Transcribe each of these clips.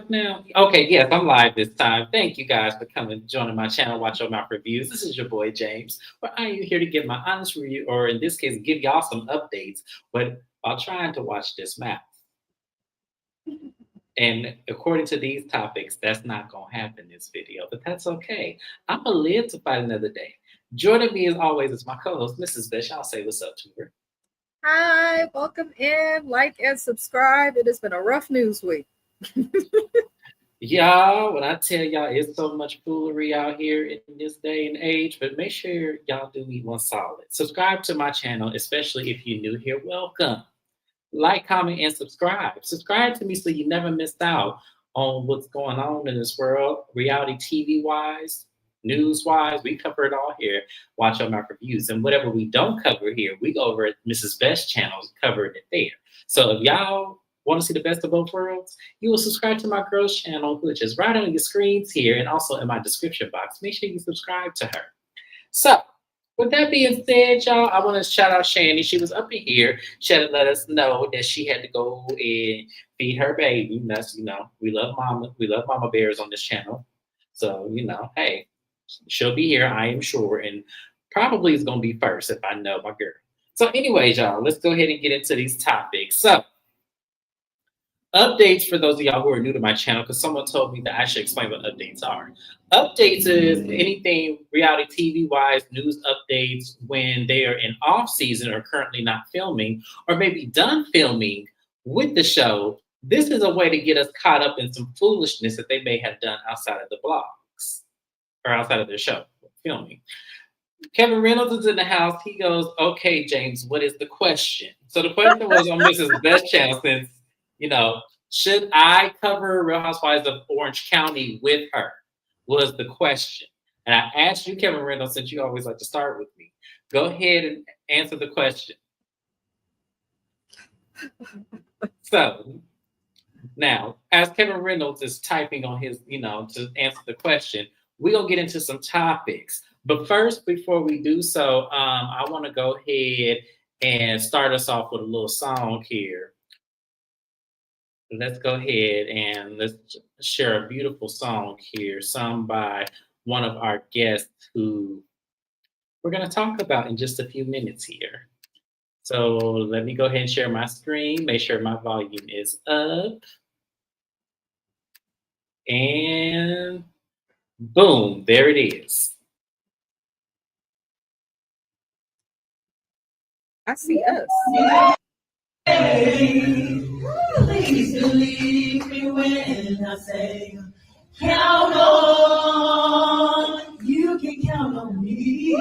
live now? Okay, yes, I'm live this time. Thank you guys for coming, joining my channel, Watch Your Mouth Reviews. This is your boy James, where I am here to give my honest review, or in this case, give y'all some updates, but while trying to watch this mouth. And according to these topics, that's not going to happen in this video, but that's okay. I'm going to live to fight another day. Joining me as always is my co-host, Mrs. Bish. I'll say what's up to her. Hi, welcome in, like and subscribe. It has been a rough news week. Y'all, when I tell y'all it's so much foolery out here in this day and age, but make sure y'all do me one solid. Subscribe to my channel, especially if you're new here. Welcome. Like, comment, and subscribe. Subscribe to me so you never miss out on what's going on in this world, reality TV-wise, news-wise. We cover it all here. Watch on my reviews. And whatever we don't cover here, we go over at Mrs. Best's channel, covering it there. So if y'all want to see the best of both worlds, you will subscribe to my girl's channel, which is right on your screens here and also in my description box. Make sure you subscribe to her. So, with that being said, y'all, I want to shout out Shana. She was up in here. She had to let us know that she had to go and feed her baby. And that's, we love Mama. We love Mama Bears on this channel. So, hey, she'll be here, I am sure. And probably is going to be first if I know my girl. So anyways, y'all, let's go ahead and get into these topics. So, updates for those of y'all who are new to my channel, because someone told me that I should explain what updates are. Updates is anything reality TV-wise, news updates when they are in off-season or currently not filming, or maybe done filming with the show. This is a way to get us caught up in some foolishness that they may have done outside of the blogs or outside of their show filming. Kevin Reynolds is in the house. He goes, okay, James, what is the question? So the question was on Mrs. Best channel since, should I cover Real Housewives of Orange County with her? Was the question. And I asked you, Kevin Reynolds, since you always like to start with me, go ahead and answer the question. So now, as Kevin Reynolds is typing on his, to answer the question, we're going to get into some topics. But first, before we do so, I want to go ahead and start us off with a little song here. Let's go ahead and let's share a beautiful song here, sung by one of our guests who we're going to talk about in just a few minutes here. So let me go ahead and share my screen, make sure my volume is up. And boom, there it is. I see us. Hey, please believe me when I say, count on, you can count on me.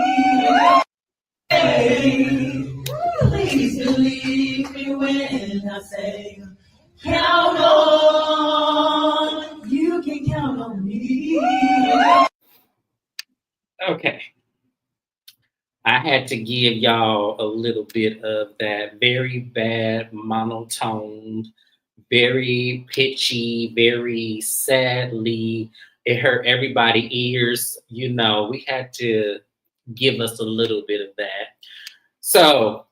Hey, please believe me when I say, count on, you can count on me. Okay. I had to give y'all a little bit of that very bad monotone, very pitchy, very sadly, it hurt everybody's ears. We had to give us a little bit of that. So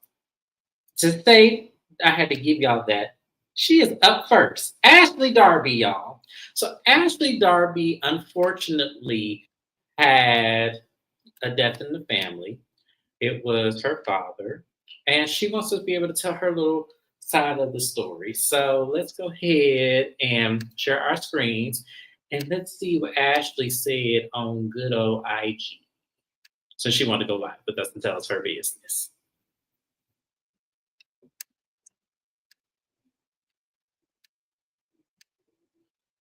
to say I had to give y'all that, she is up first. Ashley Darby, y'all. So Ashley Darby, unfortunately, had a death in the family. It was her father, and she wants to be able to tell her little side of the story. So let's go ahead and share our screens, and let's see what Ashley said on good old IG. So she wanted to go live with us and tell us her business.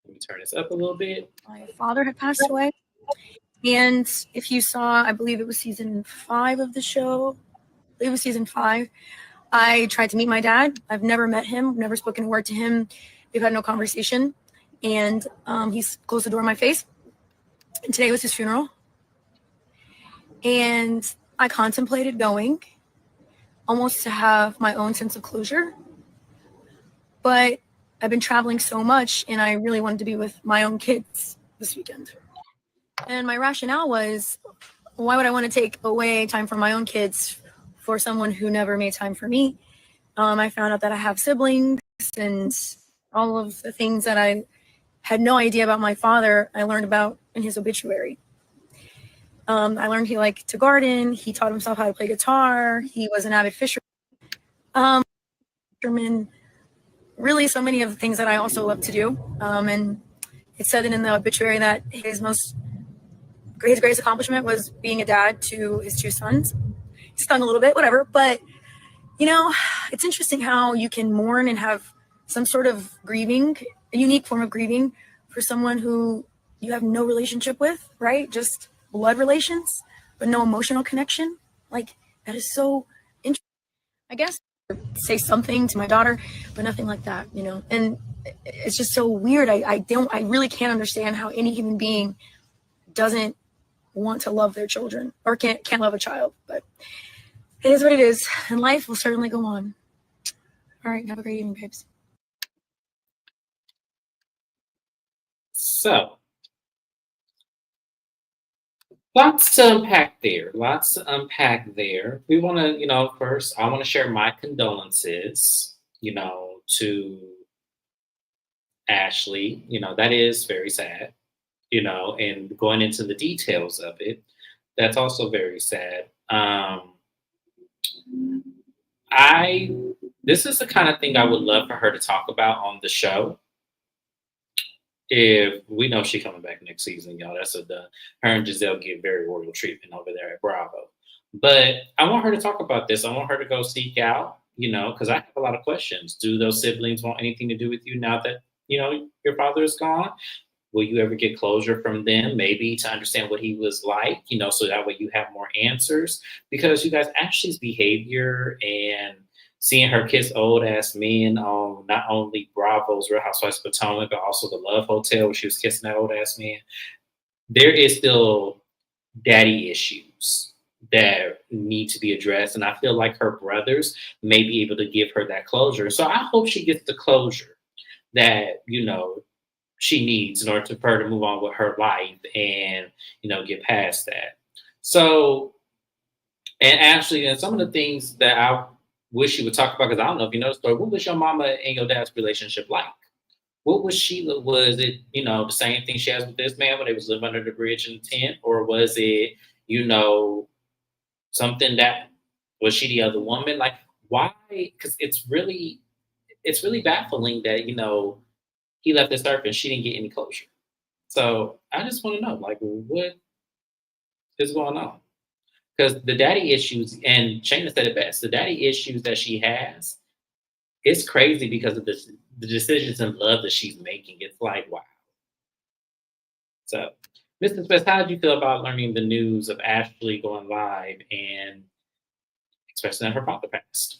Let me turn this up a little bit. My father had passed away. And if you saw, I believe it was season 5 of the show. It was season 5. I tried to meet my dad. I've never met him, never spoken a word to him. We've had no conversation. And he's closed the door in my face. And today was his funeral. And I contemplated going, almost to have my own sense of closure. But I've been traveling so much, and I really wanted to be with my own kids this weekend. And my rationale was, why would I want to take away time from my own kids for someone who never made time for me? I found out that I have siblings and all of the things that I had no idea about my father. I learned about in his obituary. I learned he liked to garden. He taught himself how to play guitar. He was an avid fisherman. Really, so many of the things that I also love to do. And it said in the obituary that his greatest accomplishment was being a dad to his 2 sons. He stung a little bit, whatever. But, it's interesting how you can mourn and have some sort of grieving, a unique form of grieving for someone who you have no relationship with, right? Just blood relations, but no emotional connection. Like, that is so interesting. I guess say something to my daughter, but nothing like that, and it's just so weird. I really can't understand how any human being doesn't want to love their children or can't love a child, but it is what it is, and life will certainly go on. All right, have a great evening, babes. So, lots to unpack there. We want to, first, I want to share my condolences, to Ashley. That is very sad, and going into the details of it, that's also very sad. This is the kind of thing I would love for her to talk about on the show. If we know she's coming back next season, y'all, that's her and Giselle get very royal treatment over there at Bravo. But I want her to talk about this. I want her to go seek out, because I have a lot of questions. Do those siblings want anything to do with you now that, your father is gone? Will you ever get closure from them? Maybe to understand what he was like, so that way you have more answers. Because you guys, Ashley's behavior and seeing her kiss old ass men on not only Bravo's Real Housewives of Potomac, but also the Love Hotel where she was kissing that old ass man. There is still daddy issues that need to be addressed. And I feel like her brothers may be able to give her that closure. So I hope she gets the closure that, she needs in order for her to move on with her life and, get past that. So, and Ashley, and some of the things that I wish you would talk about, because I don't know if you know the story. What was your mama and your dad's relationship like? What was Sheila? Was it, the same thing she has with this man when they was living under the bridge in the tent? Or was it, something that, was she the other woman? Like, why? Because it's really baffling that, he left this earth and she didn't get any closure. So I just want to know, like, what is going on? Because the daddy issues, and Shana said it best, the daddy issues that she has, it's crazy because of the decisions and love that she's making. It's like, wow. So, Mr. Spence, how did you feel about learning the news of Ashley going live and expressing that her father passed?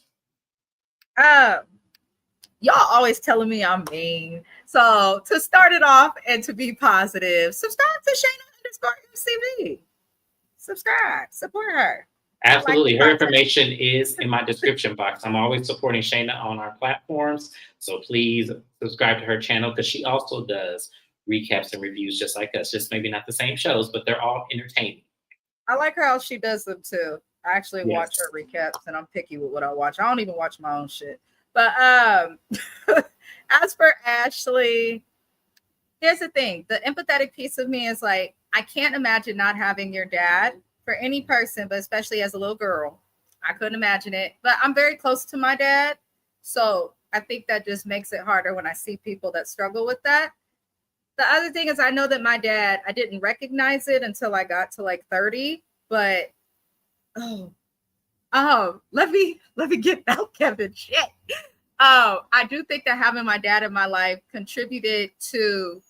Y'all always telling me I'm mean. So to start it off and to be positive, subscribe to Shana_MCV. Subscribe, support her. Absolutely. Her information is in my description box. I'm always supporting Shana on our platforms. So please subscribe to her channel because she also does recaps and reviews just like us. Just maybe not the same shows, but they're all entertaining. I like how she does them too. I actually watch her recaps and I'm picky with what I watch. I don't even watch my own shit. But as for Ashley, here's the thing. The empathetic piece of me is like, I can't imagine not having your dad for any person, but especially as a little girl. I couldn't imagine it. But I'm very close to my dad. So I think that just makes it harder when I see people that struggle with that. The other thing is I know that my dad, I didn't recognize it until I got to like 30. But, let me get out, Kevin. Shit. I do think that having my dad in my life contributed to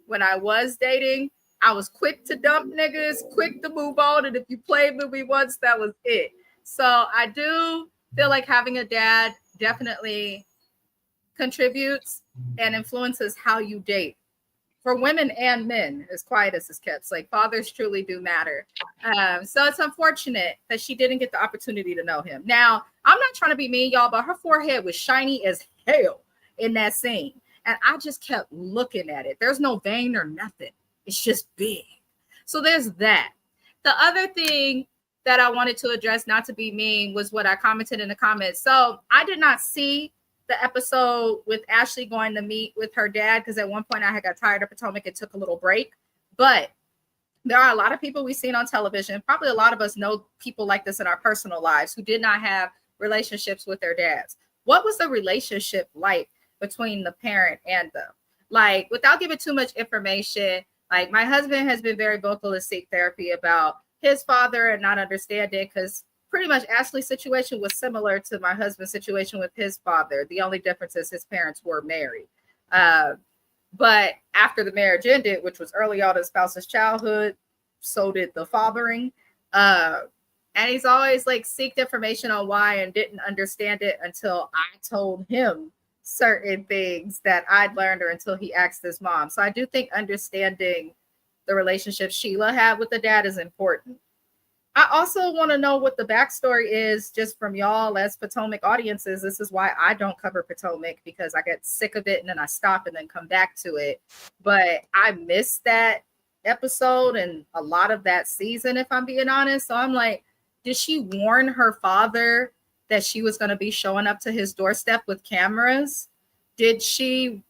when I was dating. I was quick to dump niggas, quick to move on. And if you played with me once, that was it. So I do feel like having a dad definitely contributes and influences how you date. For women and men, as quiet as it's kept, like fathers truly do matter. So it's unfortunate that she didn't get the opportunity to know him. Now, I'm not trying to be mean, y'all, but her forehead was shiny as hell in that scene. And I just kept looking at it. There's no vein or nothing. It's just big. So there's that. The other thing that I wanted to address, not to be mean, was what I commented in the comments. So I did not see the episode with Ashley going to meet with her dad, because at one point I had got tired of Potomac and took a little break. But there are a lot of people we've seen on television. Probably a lot of us know people like this in our personal lives who did not have relationships with their dads. What was the relationship like between the parent and them? Like, without giving too much information, like my husband has been very vocal in seek therapy about his father and not understanding, because pretty much Ashley's situation was similar to my husband's situation with his father. The only difference is his parents were married. But after the marriage ended, which was early on in spouse's childhood, so did the fathering. And he's always like seeked information on why and didn't understand it until I told him certain things that I'd learned, or until he asked his mom. So I do think understanding the relationship Sheila had with the dad is important. I also want to know what the backstory is, just from y'all as Potomac audiences. This is why I don't cover Potomac, because I get sick of it and then I stop and then come back to it. But I missed that episode and a lot of that season, if I'm being honest. So I'm like, did she warn her father that she was going to be showing up to his doorstep with cameras? Did she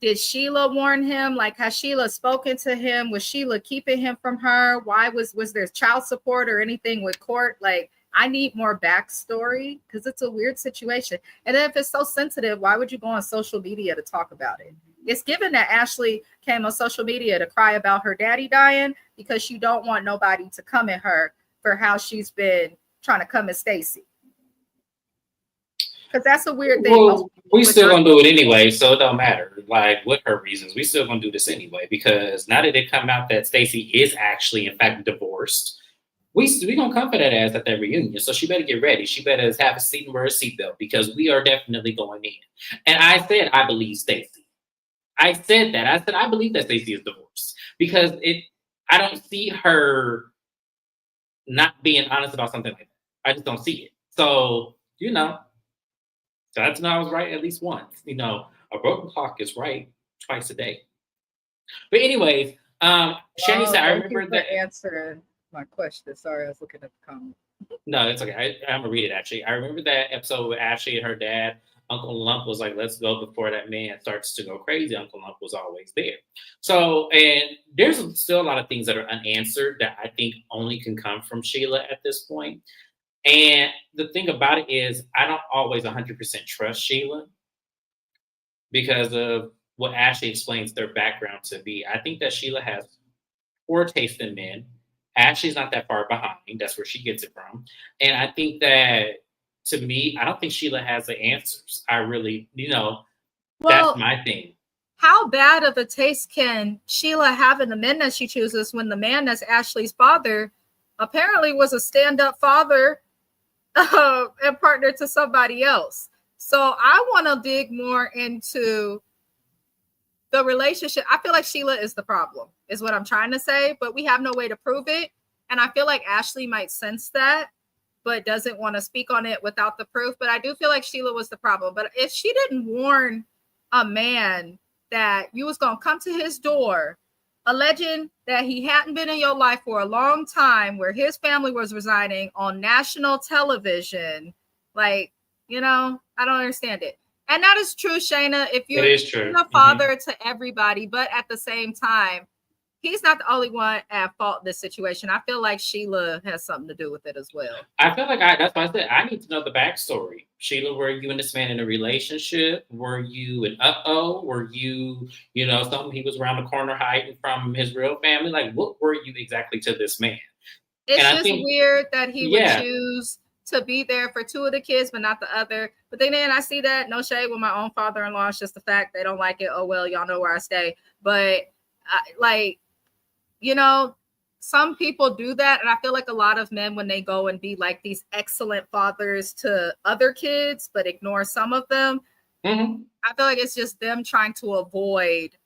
did Sheila warn him? Like, has Sheila spoken to him? Was Sheila keeping him from her? Why was there child support or anything with court? Like, I need more backstory, because it's a weird situation. And then if it's so sensitive, why would you go on social media to talk about it? It's given that Ashley came on social media to cry about her daddy dying because she don't want nobody to come at her for how she's been trying to come at Stacey. Because that's a weird thing. Well, we still gonna do it anyway, so it don't matter. Like, what her reasons, we still gonna do this anyway, because now that it come out that Stacey is actually, in fact, divorced, we gonna come for that ass at that reunion. So she better get ready. She better have a seat and wear a seatbelt, because we are definitely going in. And I said I believe Stacey. I said that. I said I believe that Stacey is divorced, because I don't see her not being honest about something like that. I just don't see it. So, that's when I was right at least once. A broken clock is right twice a day. But anyways, Shani said, I remember that answering my question. Sorry, I was looking at the comment. No, it's okay. I'm gonna read it actually. I remember that episode with Ashley and her dad. Uncle Lump was like, let's go before that man starts to go crazy. Uncle Lump was always there. So, and there's still a lot of things that are unanswered that I think only can come from Sheila at this point. And the thing about it is, I don't always 100% trust Sheila because of what Ashley explains their background to be. I think that Sheila has poor taste in men. Ashley's not that far behind. That's where she gets it from. And I think that, to me, I don't think Sheila has the answers. I really, that's my thing. How bad of a taste can Sheila have in the men that she chooses when the man that's Ashley's father apparently was a stand-up father and partner to somebody else? So I want to dig more into the relationship. I feel like Sheila is the problem, is what I'm trying to say, but we have no way to prove it. And I feel like Ashley might sense that, but doesn't want to speak on it without the proof. But I do feel like Sheila was the problem. But if she didn't warn a man that you was going to come to his door, alleging that he hadn't been in your life for a long time, where his family was residing on national television, I don't understand it. And that is true, Shana. If you're a father to everybody, but at the same time, he's not the only one at fault in this situation. I feel like Sheila has something to do with it as well. I feel like that's why I said I need to know the backstory. Sheila, were you and this man in a relationship? Were you an Were you, something he was around the corner hiding from his real family? Like, what were you exactly to this man? It's just weird that he would choose to be there for two of the kids, but not the other. But then I see that, no shade with my own father-in-law. It's just the fact they don't like it. Oh, well, y'all know where I stay. But some people do that. And I feel like a lot of men, when they go and be like these excellent fathers to other kids, but ignore some of them, I feel like it's just them trying to avoid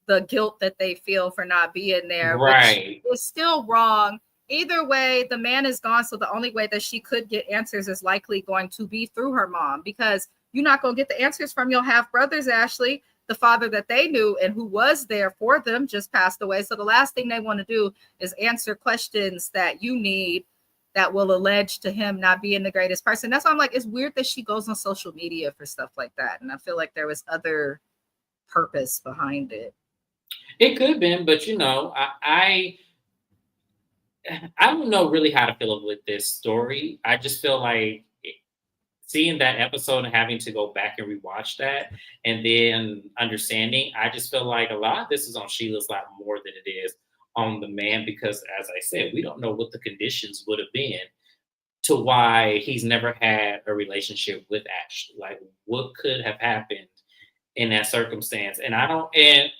the guilt that they feel for not being there. Right. Which is still wrong. Either way, the man is gone. So the only way that she could get answers is likely going to be through her mom, because you're not going to get the answers from your half brothers, Ashley. The father that they knew and who was there for them just passed away. So the last thing they want to do is answer questions that you need that will allege to him not being the greatest person. That's why I'm like, it's weird that she goes on social media for stuff like that. And I feel like there was other purpose behind it. It could have been, but you know, I don't know really how to feel with this story. I just feel like seeing that episode and having to go back and rewatch that and then understanding, I just feel like a lot of this is on Sheila's lap more than it is on the man, because as I said, we don't know what the conditions would have been to why he's never had a relationship with Ashley. Like, what could have happened in that circumstance? And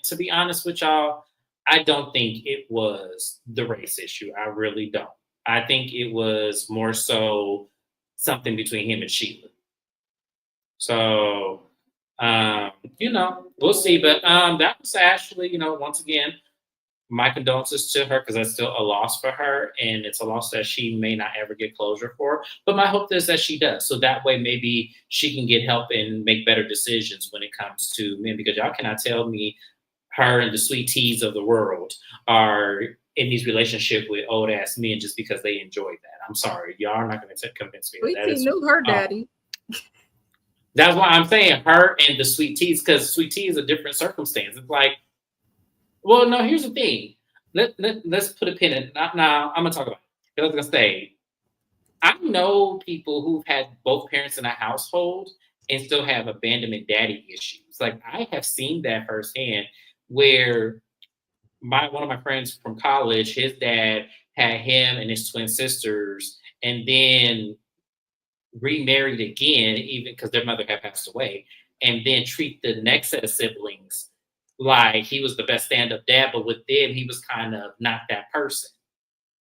to be honest with y'all, I don't think it was the race issue. I really don't. I think it was more so something between him and Sheila. So, you know, we'll see. But that was Ashley, you know, once again, my condolences to her, because that's still a loss for her. And it's a loss that she may not ever get closure for. But my hope is that she does. So that way, maybe she can get help and make better decisions when it comes to men, because y'all cannot tell me her and the sweet teas of the world are in these relationships with old ass men just because they enjoy that. I'm sorry, y'all are not going to convince me. Sweet Tea knew her daddy. That's why I'm saying her and the sweet teas, because sweet tea is a different circumstance. It's like, well, no. Here's the thing. Let's put a pin in it. Now I'm gonna talk about it. I was gonna say, I know people who've had both parents in a household and still have abandonment daddy issues. Like, I have seen that firsthand, where one of my friends from college, his dad had him and his twin sisters, and then remarried again, even because their mother had passed away, and then treat the next set of siblings like he was the best stand-up dad, but with them, he was kind of not that person.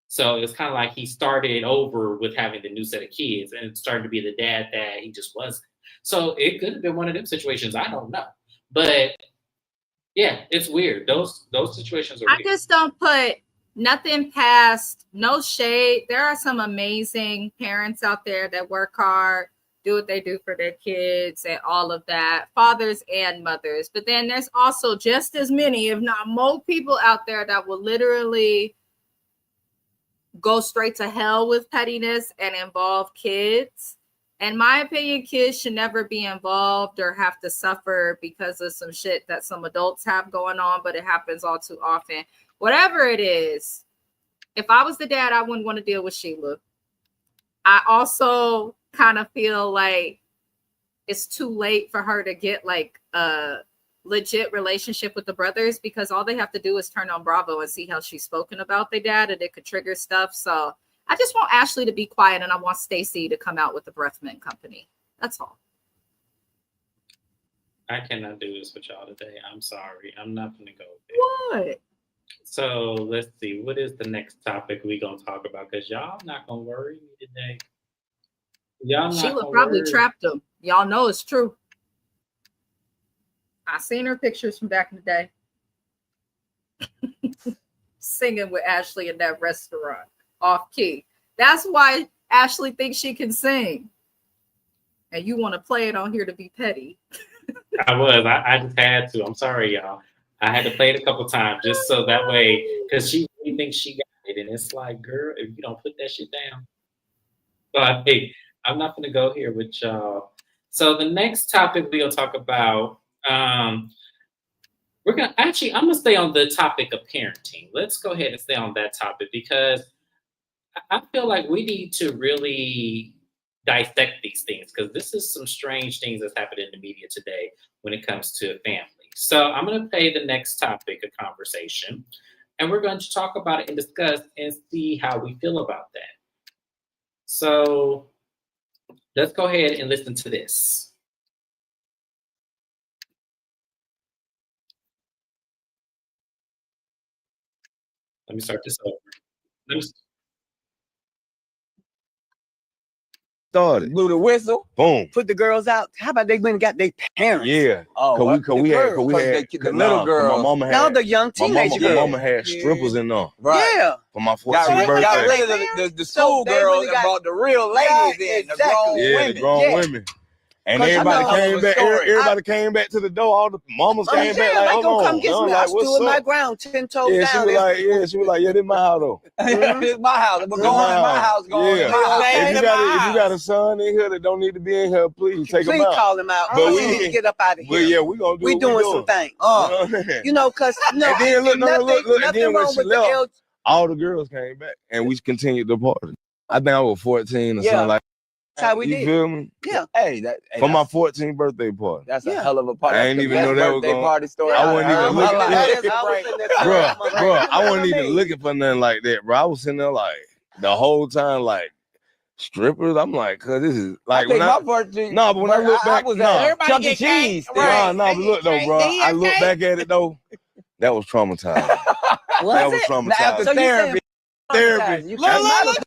So it's kind of like he started over with having the new set of kids and starting to be the dad that he just wasn't. So it could have been one of them situations. I don't know. But yeah, it's weird. Those situations are weird. I just don't put nothing past, no shade. There are some amazing parents out there that work hard, do what they do for their kids and all of that, fathers and mothers. But then there's also just as many, if not more, people out there that will literally go straight to hell with pettiness and involve kids. In my opinion, kids should never be involved or have to suffer because of some shit that some adults have going on, but it happens all too often. Whatever it is, if I was the dad, I wouldn't want to deal with Sheila. I also kind of feel like it's too late for her to get like a legit relationship with the brothers, because all they have to do is turn on Bravo and see how she's spoken about their dad, and it could trigger stuff. So I just want Ashley to be quiet, and I want Stacey to come out with the Breath Mint Company. That's all. I cannot do this with y'all today. I'm sorry. I'm not going to go there. What? So let's see. What is the next topic we going to talk about? Because y'all not going to worry me today. Y'all not Sheila probably trapped him. Y'all know it's true. I seen her pictures from back in the day. Singing with Ashley in that restaurant. Off key. That's why Ashley thinks she can sing. And you want to play it on here to be petty. I just had to. I'm sorry, y'all. I had to play it a couple times just so that way, because she really thinks she got it. And it's like, girl, if you don't put that shit down. So I think I'm not going to go here with y'all. So the next topic we'll talk about, I'm going to stay on the topic of parenting. Let's go ahead and stay on that topic, because I feel like we need to really dissect these things, because this is some strange things that's happening in the media today when it comes to family. So I'm going to play the next topic of conversation, and we're going to talk about it and discuss and see how we feel about that. So let's go ahead and listen to this. Let me start this over. Started. Blew the whistle. Boom. Put the girls out. How about they went and got their parents? Yeah. Oh, Cause we had the little girl. My mama had. Now the young teenager girl. My mama had strippers in them. Right. Yeah. For my 14th birthday. Got rid of the school girls and brought the real ladies in. The grown women. The grown women. And 'Cause everybody I know came the back. story. Everybody came back to the door. All the mamas I'm came saying, back like, they hold gonna on. come get I'm me. I like, stood what's my up? ground 10 toes Yeah, down. she was like, yeah, this my house though. This is my house. We're This going my in my house. house. Going Yeah. in my house. Stay If in my you got a house. son in here that don't need to be in here, please take him Please out. call him out. But But we- we need to get up out of But here. yeah, we gonna do We what doing we some doing. things. You know what I'm saying? You know, cause no, And then look, nothing, and nothing then when wrong she with the left, all the girls came back and we continued the party. I think I was 14 or Yeah. something like That's how we you did. feel me? Yeah. Hey, For my 14th birthday party. that's a Yeah. hell of a party. I ain't That's the even best know that was birthday going- party story. I wasn't heard even in my looking- life. That is, I was in there, Bruh, I wasn't even mean? looking for nothing like that, bro. I was sitting there like the whole time, like strippers. I'm like, cause this is I like think when my I birthday. No, but when I look back, was no. at Everybody Chuck E. get cake, Cheese. right. no, but look though, bro. I look back at it though. That was traumatizing. That was Now, after traumatizing. therapy, Therapy. You look.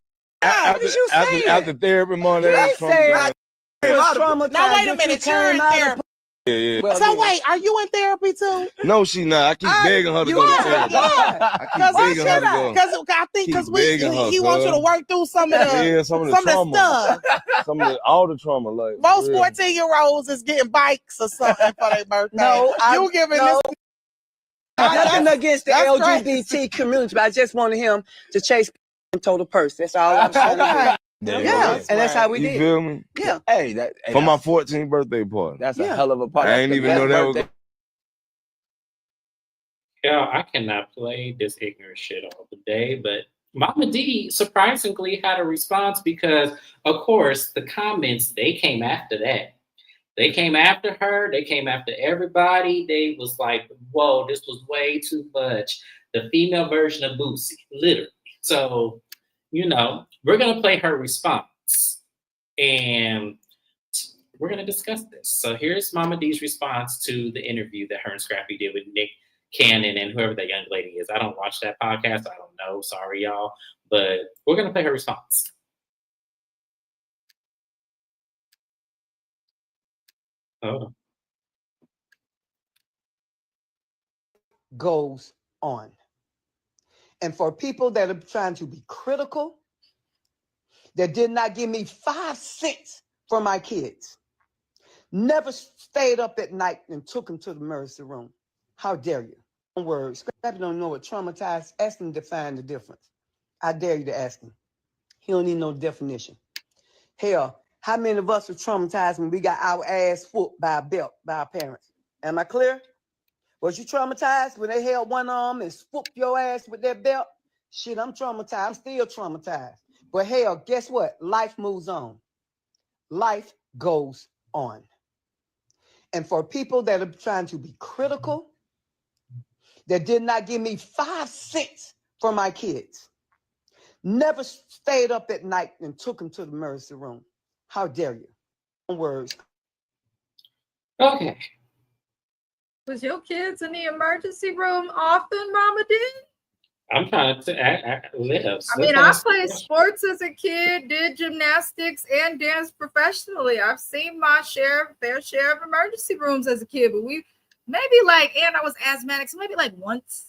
After therapy, man, You that ain't was saying traumatizing. traumatized. Now, wait a that you minute, you're came in out of- therapy. Yeah. Well, So wait, are you in therapy too? No, she not. I keep begging her to you go to are, therapy. yeah. I keep begging her to go. Because I think Keep because begging her, he wants you to cuz. work through some of the Yeah, some of the trauma. stuff. All the trauma, like Most for real. 14-year-olds is getting bikes or something for their birthday. No, you giving no. this. Nothing against the that's LGBT community, but I just wanted him to chase and total purse. That's all I'm trying to Okay. do. Yeah. And that's how we You did. feel me? Yeah. Hey, For my 14th birthday party. that's a Yeah. hell of a party. I ain't That's the even know best that was. birthday. Yeah, I cannot play this ignorant shit all the day, but Mama D surprisingly had a response because, of course, the comments, they came after that. They came after her. They came after everybody. They was like, whoa, this was way too much. The female version of Boosie, literally. So, we're going to play her response. And we're going to discuss this. So here's Mama D's response to the interview that her and Scrappy did with Nick Cannon and whoever that young lady is. I don't watch that podcast. I don't know. Sorry, y'all. But we're going to play her response. Oh. Goes on. And for people that are trying to be critical, that did not give me 5 cents for my kids, never stayed up at night and took them to the emergency room. How dare you? One word. Scrappy don't know what traumatized. Ask him to define the difference. I dare you to ask him. He don't need no definition. Hell, how many of us were traumatized when we got our ass whooped by a belt by our parents? Am I clear? Was you traumatized when they held one arm and swooped your ass with their belt? Shit, I'm traumatized. I'm still traumatized. But hell, guess what? Life moves on. Life goes on. And for people that are trying to be critical, that did not give me 5 cents for my kids, never stayed up at night and took them to the emergency room. How dare you? One word. Okay. Was your kids in the emergency room often, Mama D? I'm trying to live. I mean, I played sports as a kid, did gymnastics, and danced professionally. I've seen my fair share of emergency rooms as a kid, but and I was asthmatic, so maybe like once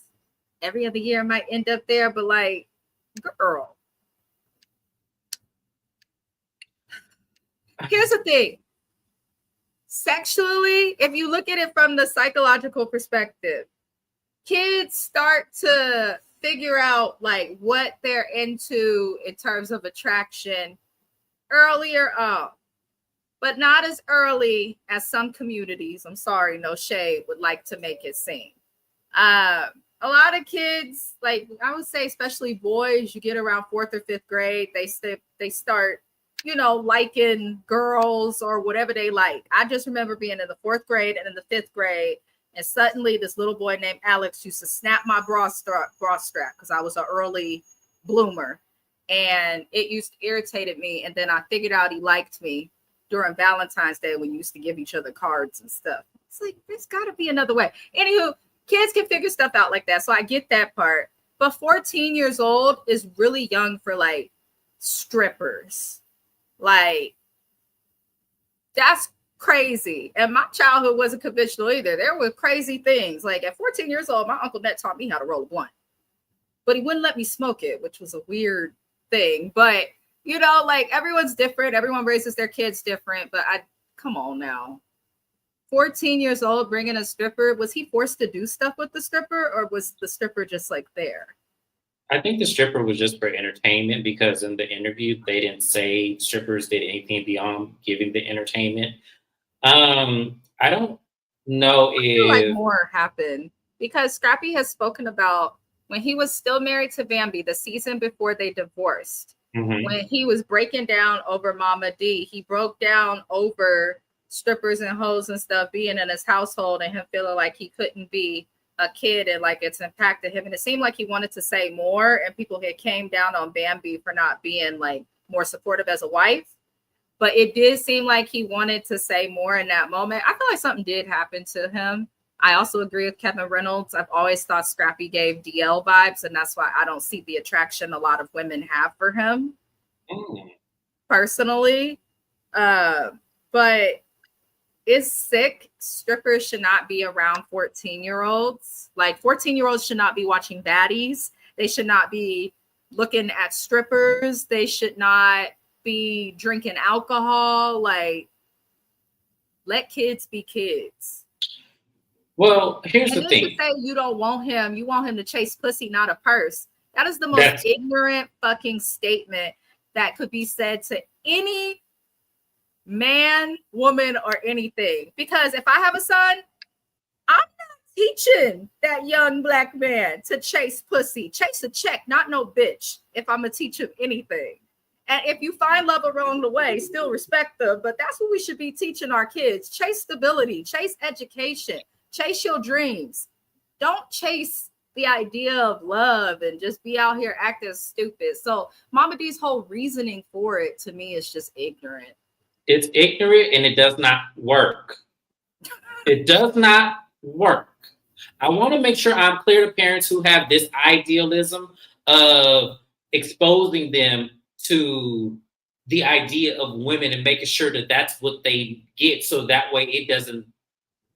every other year I might end up there, but like, girl. Here's the thing. Sexually, if you look at it from the psychological perspective, kids start to figure out like what they're into in terms of attraction earlier on, but not as early as some communities, I'm sorry, no shade, would like to make it seem. A lot of kids, like I would say, especially boys, you get around 4th or 5th grade, they start liking girls or whatever they like. I just remember being in the 4th grade and in the 5th grade, and suddenly this little boy named Alex used to snap my bra strap because I was an early bloomer, and it used to irritate me. And then I figured out he liked me during Valentine's Day when we used to give each other cards and stuff. It's like, there's got to be another way. Anywho, kids can figure stuff out like that, so I get that part. But 14 years old is really young for like strippers. Like, that's crazy. And my childhood wasn't conventional either. There were crazy things. Like at 14 years old, my Uncle Ned taught me how to roll a blunt, but he wouldn't let me smoke it, which was a weird thing. But like everyone's different. Everyone raises their kids different. But I come on now. 14 years old, bringing a stripper. Was he forced to do stuff with the stripper, or was the stripper just like there? I think the stripper was just for entertainment because in the interview they didn't say strippers did anything beyond giving the entertainment. I don't know I feel like if more happened because Scrappy has spoken about when he was still married to Bambi, the season before they divorced. Mhm. When he was breaking down over Mama D, he broke down over strippers and hoes and stuff being in his household and him feeling like he couldn't be a kid and like it's impacted him. And it seemed like he wanted to say more, and people had came down on Bambi for not being like more supportive as a wife. But it did seem like he wanted to say more in that moment. I feel like something did happen to him. I also agree with Kevin Reynolds. I've always thought Scrappy gave DL vibes, and that's why I don't see the attraction a lot of women have for him personally. But it's sick. Strippers should not be around 14-year-olds. Like 14-year-olds should not be watching baddies. They should not be looking at strippers. They should not be drinking alcohol. Like, let kids be kids. Well, here's And the then to thing. say you don't want him, you want him to chase pussy, not a purse. That is the most ignorant fucking statement that could be said to any man, woman, or anything. Because if I have a son, I'm not teaching that young black man to chase pussy. Chase a check, not no bitch, if I'm gonna teach him anything. And if you find love along the way, still respect them. But that's what we should be teaching our kids. Chase stability, chase education, chase your dreams. Don't chase the idea of love and just be out here acting stupid. So Mama D's whole reasoning for it to me is just ignorant. It's ignorant and it does not work. It does not work. I want to make sure I'm clear to parents who have this idealism of exposing them to the idea of women and making sure that that's what they get. So that way it doesn't,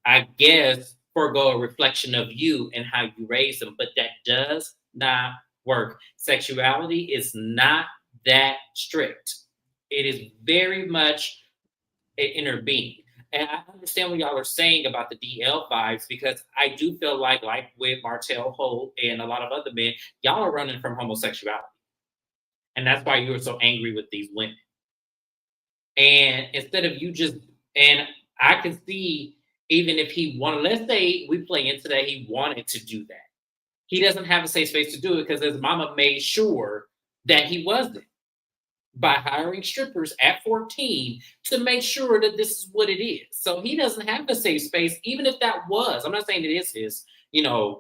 I guess, forego a reflection of you and how you raise them. But that does not work. Sexuality is not that strict. It is very much an inner being. And I understand what y'all are saying about the DL vibes because I do feel like with Martell Holt and a lot of other men, y'all are running from homosexuality. And that's why you are so angry with these women. And instead of you just, and I can see even if he wanted, let's say we play into that, he wanted to do that. He doesn't have a safe space to do it because his mama made sure that he wasn't by hiring strippers at 14 to make sure that this is what it is. So he doesn't have a safe space, even if that was, I'm not saying it is his,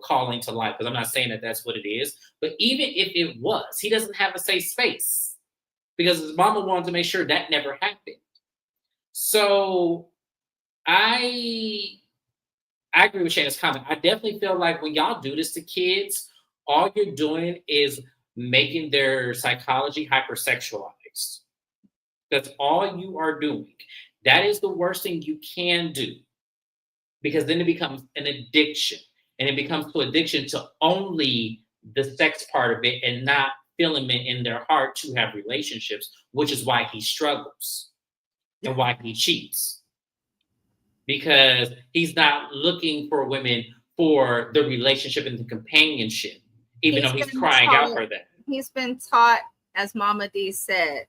calling to life, because I'm not saying that that's what it is. But even if it was, he doesn't have a safe space because his mama wanted to make sure that never happened. So I agree with Shana's comment. I definitely feel like when y'all do this to kids, all you're doing is making their psychology hypersexualized. That's all you are doing. That is the worst thing you can do because then it becomes an addiction and it becomes to addiction to only the sex part of it and not feeling it in their heart to have relationships, which is why he struggles and why he cheats. Because he's not looking for women for the relationship and the companionship, even though he's crying out for that. He's been taught, as Mama D said,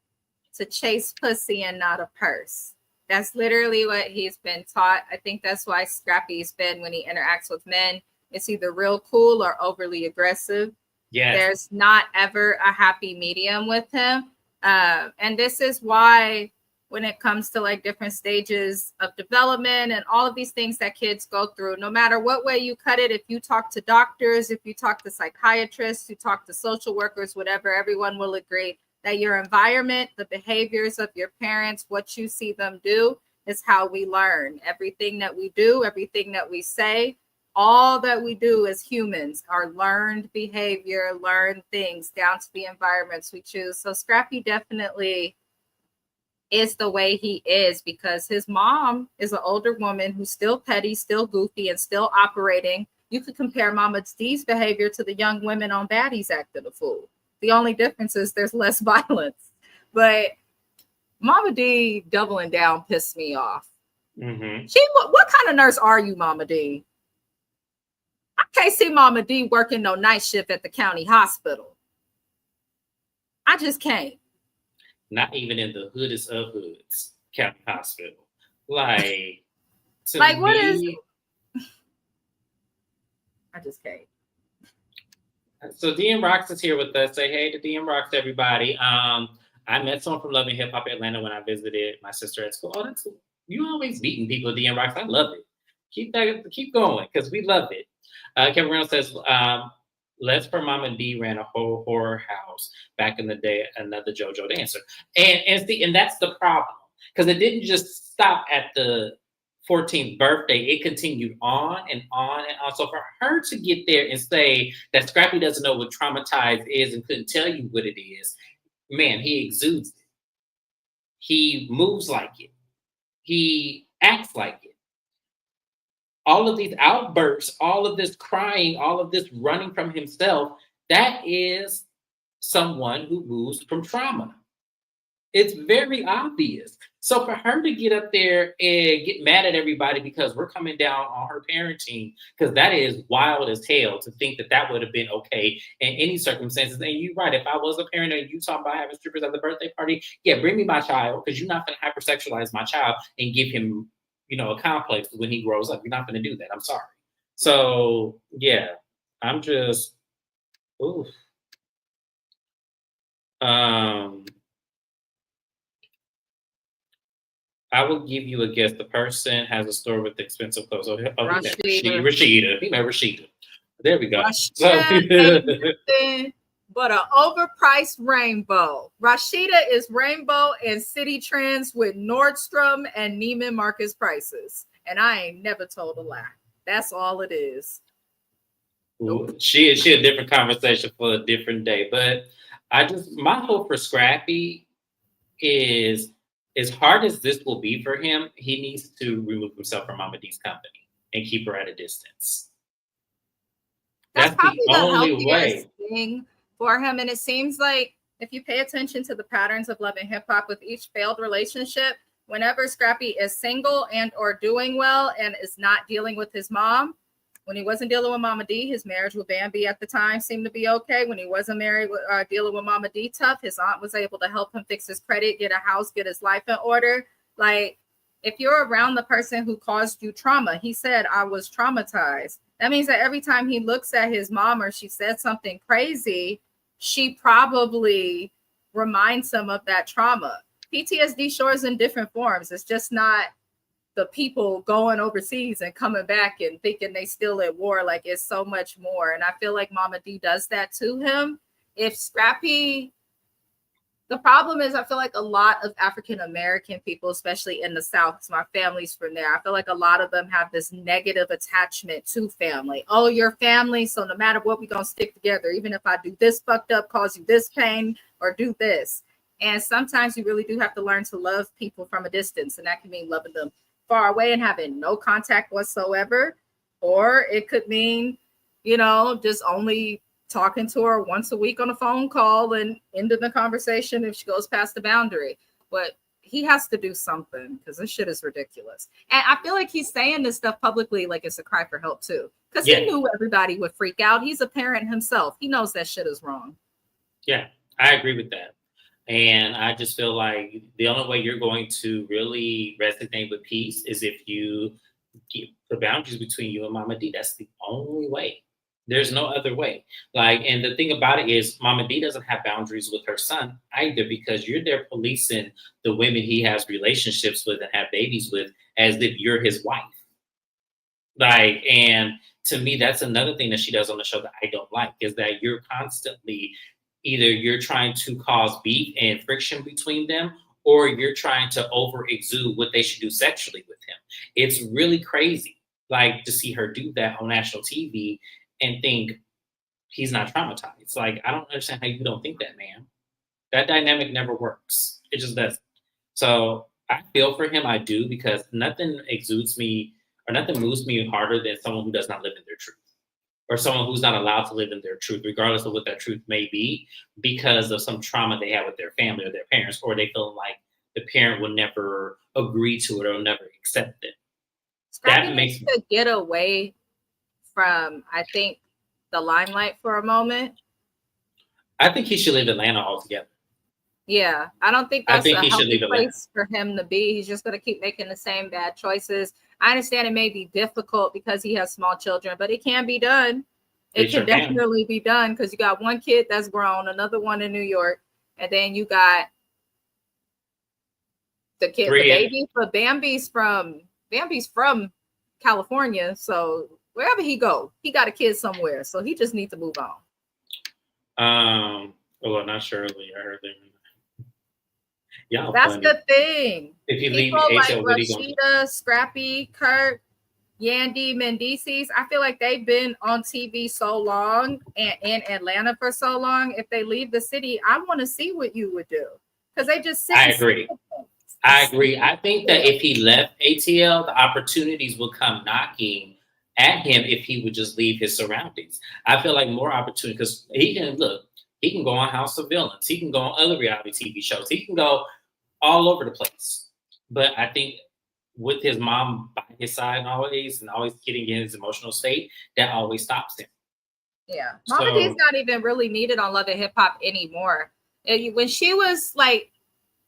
to chase pussy and not a purse. That's literally what he's been taught. I think that's why Scrappy's been, when he interacts with men, it's either real cool or overly aggressive. Yes. There's not ever a happy medium with him. And this is why when it comes to like different stages of development and all of these things that kids go through, no matter what way you cut it, if you talk to doctors, if you talk to psychiatrists, you talk to social workers, whatever, everyone will agree that your environment, the behaviors of your parents, what you see them do is how we learn. Everything that we do, everything that we say, all that we do as humans are learned behavior, learned things down to the environments we choose. So Scrappy definitely is the way he is because his mom is an older woman who's still petty, still goofy, and still operating. You could compare Mama D's behavior to the young women on Baddies acting a fool. The only difference is there's less violence. But Mama D doubling down pissed me off Mm-hmm. What kind of nurse are you, Mama D? I can't see Mama D working no night shift at the county hospital. I just can't. Not even in the hoodest of hoods, county hospital. Like, to Like, what is? me, I just can't. so DM Rocks is here with us. Say hey to DM Rocks, everybody. I met someone from Loving Hip Hop Atlanta when I visited my sister at school. Oh, that's cool. You always beating people, DM Rocks. I love it. Keep going, because we love it. Kevin Reynolds says, Les for Mama D ran a whole horror house back in the day, another JoJo dancer. And that's the problem. Because it didn't just stop at the 14th birthday, it continued on and on and on. So for her to get there and say that Scrappy doesn't know what traumatized is and couldn't tell you what it is, man, he exudes it. He moves like it. He acts like it. All of these outbursts, all of this crying, all of this running from himself, that is someone who moves from trauma. It's very obvious. So for her to get up there and get mad at everybody because we're coming down on her parenting, because that is wild as hell to think that that would have been okay in any circumstances. And you're right. If I was a parent and you talking about having strippers at the birthday party, yeah, bring me my child, because you're not going to hypersexualize my child and give him, a complex when he grows up. You're not going to do that. I'm sorry. So yeah, I'm just, oof. I will give you a guess. The person has a store with expensive clothes. Rashida. He met Rashida. There we go. Rashida but an overpriced rainbow. Rashida is rainbow and city trends with Nordstrom and Neiman Marcus prices. And I ain't never told a lie. That's all it is. Nope. She a different conversation for a different day. But my hope for Scrappy is, as hard as this will be for him, he needs to remove himself from Mama D's company and keep her at a distance. That's probably the only way thing for him. And it seems like if you pay attention to the patterns of Love and Hip Hop with each failed relationship, whenever Scrappy is single and or doing well and is not dealing with his mom, when he wasn't dealing with Mama D, his marriage with Bambi at the time seemed to be okay. When he wasn't married, dealing with Mama D tough, his aunt was able to help him fix his credit, get a house, get his life in order. Like, if you're around the person who caused you trauma, he said, I was traumatized. That means that every time he looks at his mom or she said something crazy, she probably reminds him of that trauma. PTSD shows in different forms. It's just not the people going overseas and coming back and thinking they still at war. Like, it's so much more. And I feel like Mama D does that to him. If Scrappy, the problem is, I feel like a lot of African-American people, especially in the South, because my family's from there, I feel like a lot of them have this negative attachment to family. Oh, you're family, so no matter what, we're going to stick together. Even if I do this fucked up, cause you this pain, or do this. And sometimes you really do have to learn to love people from a distance. And that can mean loving them far away and having no contact whatsoever. Or it could mean, just only talking to her once a week on a phone call and ending the conversation if she goes past the boundary. But he has to do something, because this shit is ridiculous. And I feel like he's saying this stuff publicly like it's a cry for help too, because he knew everybody would freak out. He's a parent himself. He knows that shit is wrong. Yeah, I agree with that. And I just feel like the only way you're going to really resonate with peace is if you keep the boundaries between you and Mama D. That's the only way. There's no other way. And the thing about it is, Mama D doesn't have boundaries with her son either, because you're there policing the women he has relationships with and have babies with as if you're his wife. And to me, that's another thing that she does on the show that I don't like, is that you're constantly, either you're trying to cause beef and friction between them, or you're trying to over exude what they should do sexually with him. It's really crazy, to see her do that on national TV and think he's not traumatized. I don't understand how you don't think that, man. That dynamic never works. It just doesn't. So I feel for him. I do, because nothing exudes me or nothing moves me harder than someone who does not live in their truth, or someone who's not allowed to live in their truth, regardless of what that truth may be, because of some trauma they have with their family or their parents, or they feel like the parent will never agree to it or never accept it. Scrappy That needs makes to get away from, I think, the limelight for a moment. I think he should leave Atlanta altogether. Yeah, I don't think I that's think a he should healthy leave Atlanta. place for him to be. He's just going to keep making the same bad choices. I understand it may be difficult because he has small children, but it can be done. It Sure can can. definitely be done because you got one kid that's grown, another one in New York, and then you got the kid, the baby. But Bambi's from California, so wherever he go, he got a kid somewhere. So he just needs to move on. Well, not Shirley. I heard them. Yeah, That's funny. the thing. If you People leave like ATL, what are you gonna do? Rashida, Scrappy, Kurt, Yandy, Mendices, I feel like they've been on TV so long and in Atlanta for so long. If they leave the city, I want to see what you would do because they just sit. I agree. I think that if he left ATL, the opportunities will come knocking at him if he would just leave his surroundings. I feel like more opportunity because he can go on House of Villains. He can go on other reality TV shows. He can go all over the place. But I think with his mom by his side and always getting in his emotional state, that always stops him. Yeah. Momma D's not even really needed on Love and Hip Hop anymore. When she was like,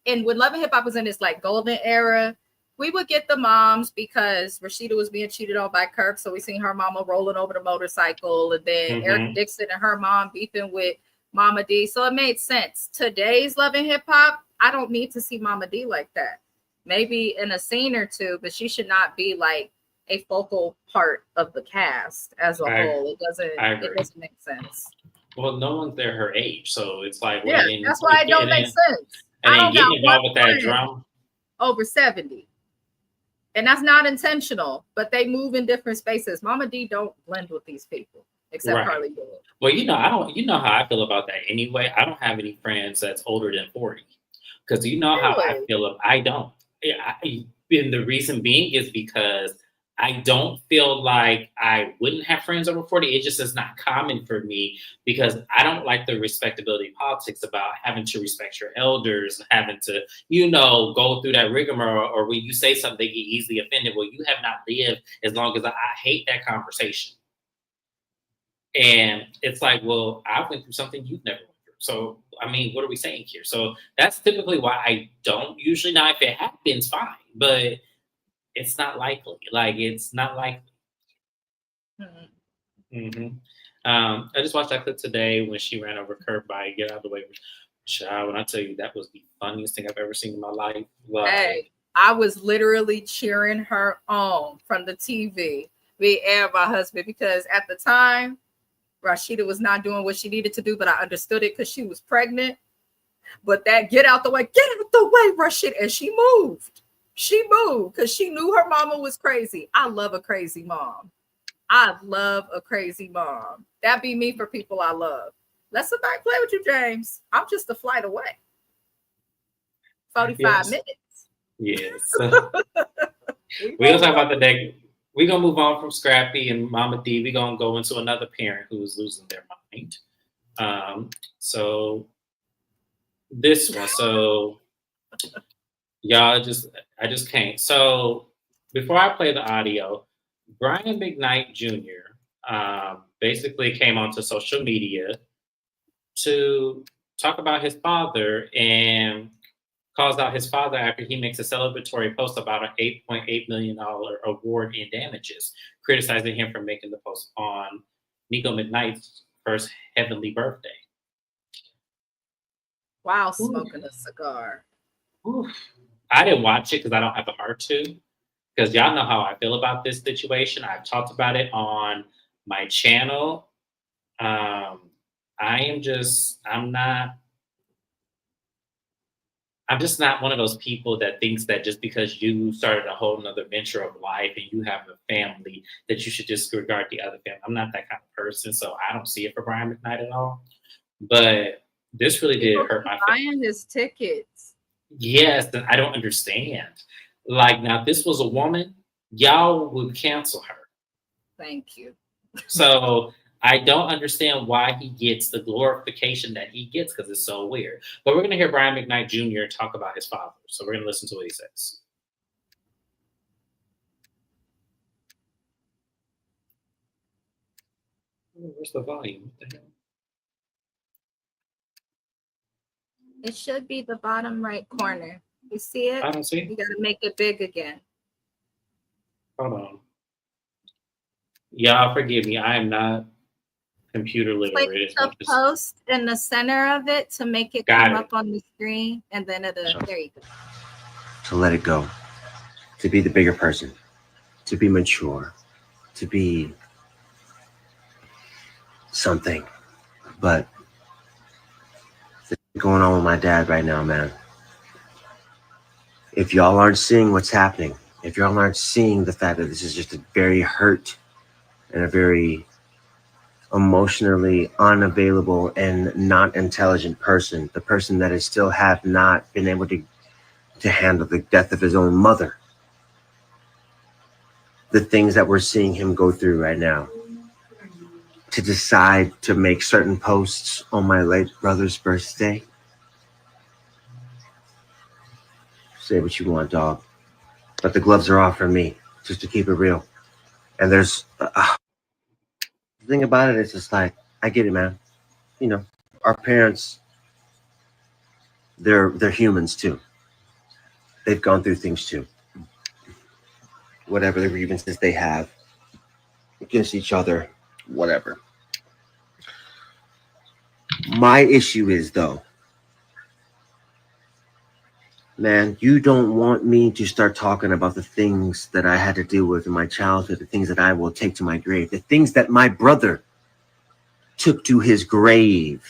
and when Love and Hip Hop was in its like golden era, we would get the moms because Rashida was being cheated on by Kirk. So we seen her mama rolling over the motorcycle, and then Eric Dixon and her mom beefing with Momma D. So it made sense. Today's Love and Hip Hop, I don't need to see Momma D like that. Maybe in a scene or two, but she should not be like a focal part of the cast as a whole. It doesn't make sense. Well, no one's there her age, so it's like that's why it don't make sense. And then getting involved with that drama over 70. And that's not intentional, but they move in different spaces. Momma D don't blend with these people, except Carly Wood. Well, you know how I feel about that anyway. I don't have any friends that's older than 40. Because you know how I feel. I don't. And the reason being is because I don't feel like I wouldn't have friends over 40. It just is not common for me because I don't like the respectability politics about having to respect your elders, having to, go through that rigmarole, or when you say something, they get easily offended. Well, you have not lived as long as I hate that conversation. And it's like, well, I went through something you've never went through. So, I mean, what are we saying here? So that's typically why I don't usually. Now, if it happens, fine. But it's not likely. It's not likely. I just watched that clip today when she ran over Kurt by Get Out of the Way. Child, when I tell you that was the funniest thing I've ever seen in my life. Hey, I was literally cheering her on from the TV, me and my husband, because at the time, Rashida was not doing what she needed to do, but I understood it because she was pregnant. But that get out the way, Rashida. And she moved. She moved because she knew her mama was crazy. I love a crazy mom. That be me for people I love. Let's sit back and play with you, James. I'm just a flight away. 45 minutes. Yes. We're going to talk about the day. We're going to move on from Scrappy and Momma D. We're going to go into another parent who is losing their mind. So this one. So y'all I just can't. So before I play the audio, Brian Mcknight Jr. Basically came onto social media to talk about his father and calls out his father after he makes a celebratory post about an $8.8 million award in damages, criticizing him for making the post on Nico Mcknight's first heavenly birthday. Wow, smoking a cigar. Oof. I didn't watch it because I don't have the heart to, because y'all know how I feel about this situation. I've talked about it on my channel. I'm just not one of those people that thinks that just because you started a whole nother venture of life and you have a family that you should disregard the other family. I'm not that kind of person, so I don't see it for Brian Mcknight at all. But this really did hurt my family. Buying his tickets. Yes, and I don't understand. Now, if this was a woman, y'all would cancel her. Thank you. So I don't understand why he gets the glorification that he gets because it's so weird. But we're going to hear Brian McKnight Jr. talk about his father. So we're going to listen to what he says. Where's the volume? What the hell? It should be the bottom right corner. You see it? I don't see. You got to make it big again. Hold on. Y'all forgive me. I am not computer Click literate. the post in the center of it to make it Got come it. up on the screen, and then it'll. There you go. To let it go, to be the bigger person, to be mature, to be something. But what's going on with my dad right now, man? If y'all aren't seeing what's happening, if y'all aren't seeing the fact that this is just a very hurt and a very emotionally unavailable and not intelligent person, the person that is still have not been able to handle the death of his own mother, the things that we're seeing him go through right now, to decide to make certain posts on my late brother's birthday. Say what you want, dog, but the gloves are off for me, just to keep it real. And there's the thing about it is just like, I get it, man. You know, our parents, they're humans too. They've gone through things too. Whatever the grievances they have against each other, whatever. My issue is, though, man, you don't want me to start talking about the things that I had to deal with in my childhood, the things that I will take to my grave, the things that my brother took to his grave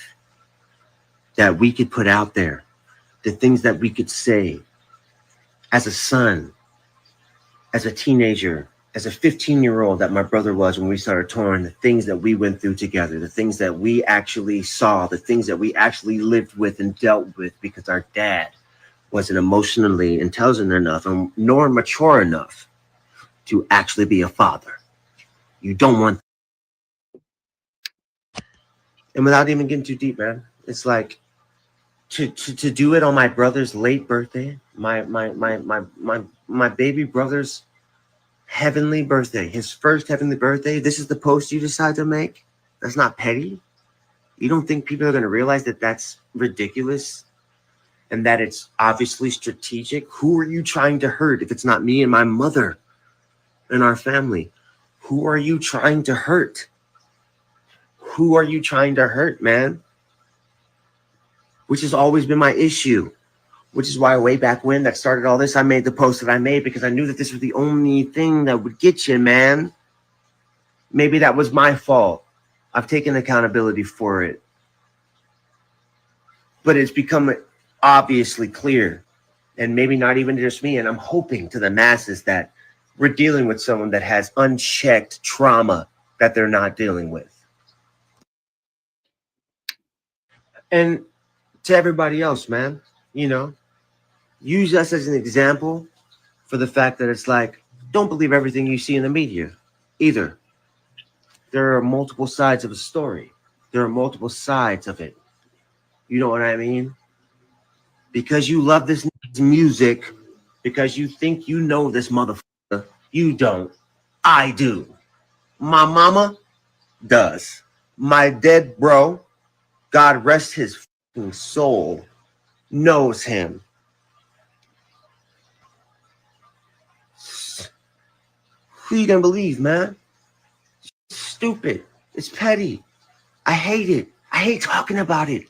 that we could put out there, the things that we could say as a son, as a teenager, as a 15-year-old that my brother was when we started touring, the things that we went through together, the things that we actually saw, the things that we actually lived with and dealt with because our dad wasn't emotionally intelligent enough and nor mature enough to actually be a father. You don't want that. And without even getting too deep, man, it's like to do it on my brother's late birthday, my baby brother's heavenly birthday, his first heavenly birthday. This is the post you decide to make. That's not petty. You don't think people are going to realize that that's ridiculous and that it's obviously strategic? Who are you trying to hurt if it's not me and my mother and our family? Who are you trying to hurt? Who are you trying to hurt, man? Which has always been my issue. Which is why way back when that started all this, I made the post that I made because I knew that this was the only thing that would get you, man. Maybe that was my fault. I've taken accountability for it. But it's become obviously clear, and maybe not even just me, and I'm hoping to the masses that we're dealing with someone that has unchecked trauma that they're not dealing with. And to everybody else, man, you know, use us as an example for the fact that it's like, don't believe everything you see in the media either. There are multiple sides of a story. There are multiple sides of it. You know what I mean? Because you love this music, because you think you know this motherfucker, you don't. I do. My mama does. My dead bro, God rest his fucking soul, knows him. Who you gonna believe, man? It's stupid. It's petty. I hate it. I hate talking about it.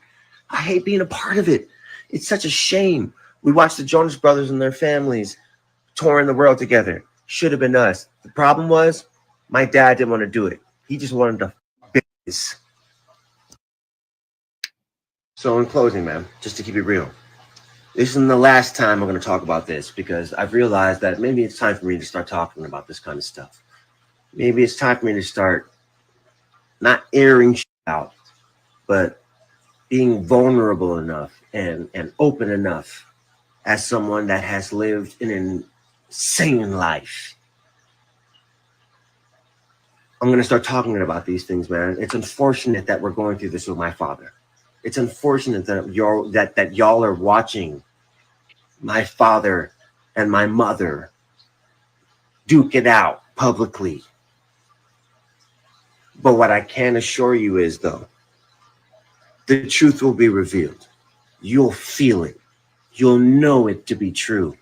I hate being a part of it. It's such a shame. We watched the Jonas Brothers and their families touring the world together. Should have been us. The problem was my dad didn't want to do it. He just wanted to business. So in closing, man, just to keep it real, this isn't the last time I'm going to talk about this because I've realized that maybe it's time for me to start talking about this kind of stuff. Maybe it's time for me to start not airing shit out, but being vulnerable enough and open enough as someone that has lived an insane life. I'm going to start talking about these things, man. It's unfortunate that we're going through this with my father. It's unfortunate that y'all are watching my father and my mother duke it out publicly. But what I can assure you is, though, the truth will be revealed. You'll feel it. You'll know it to be true.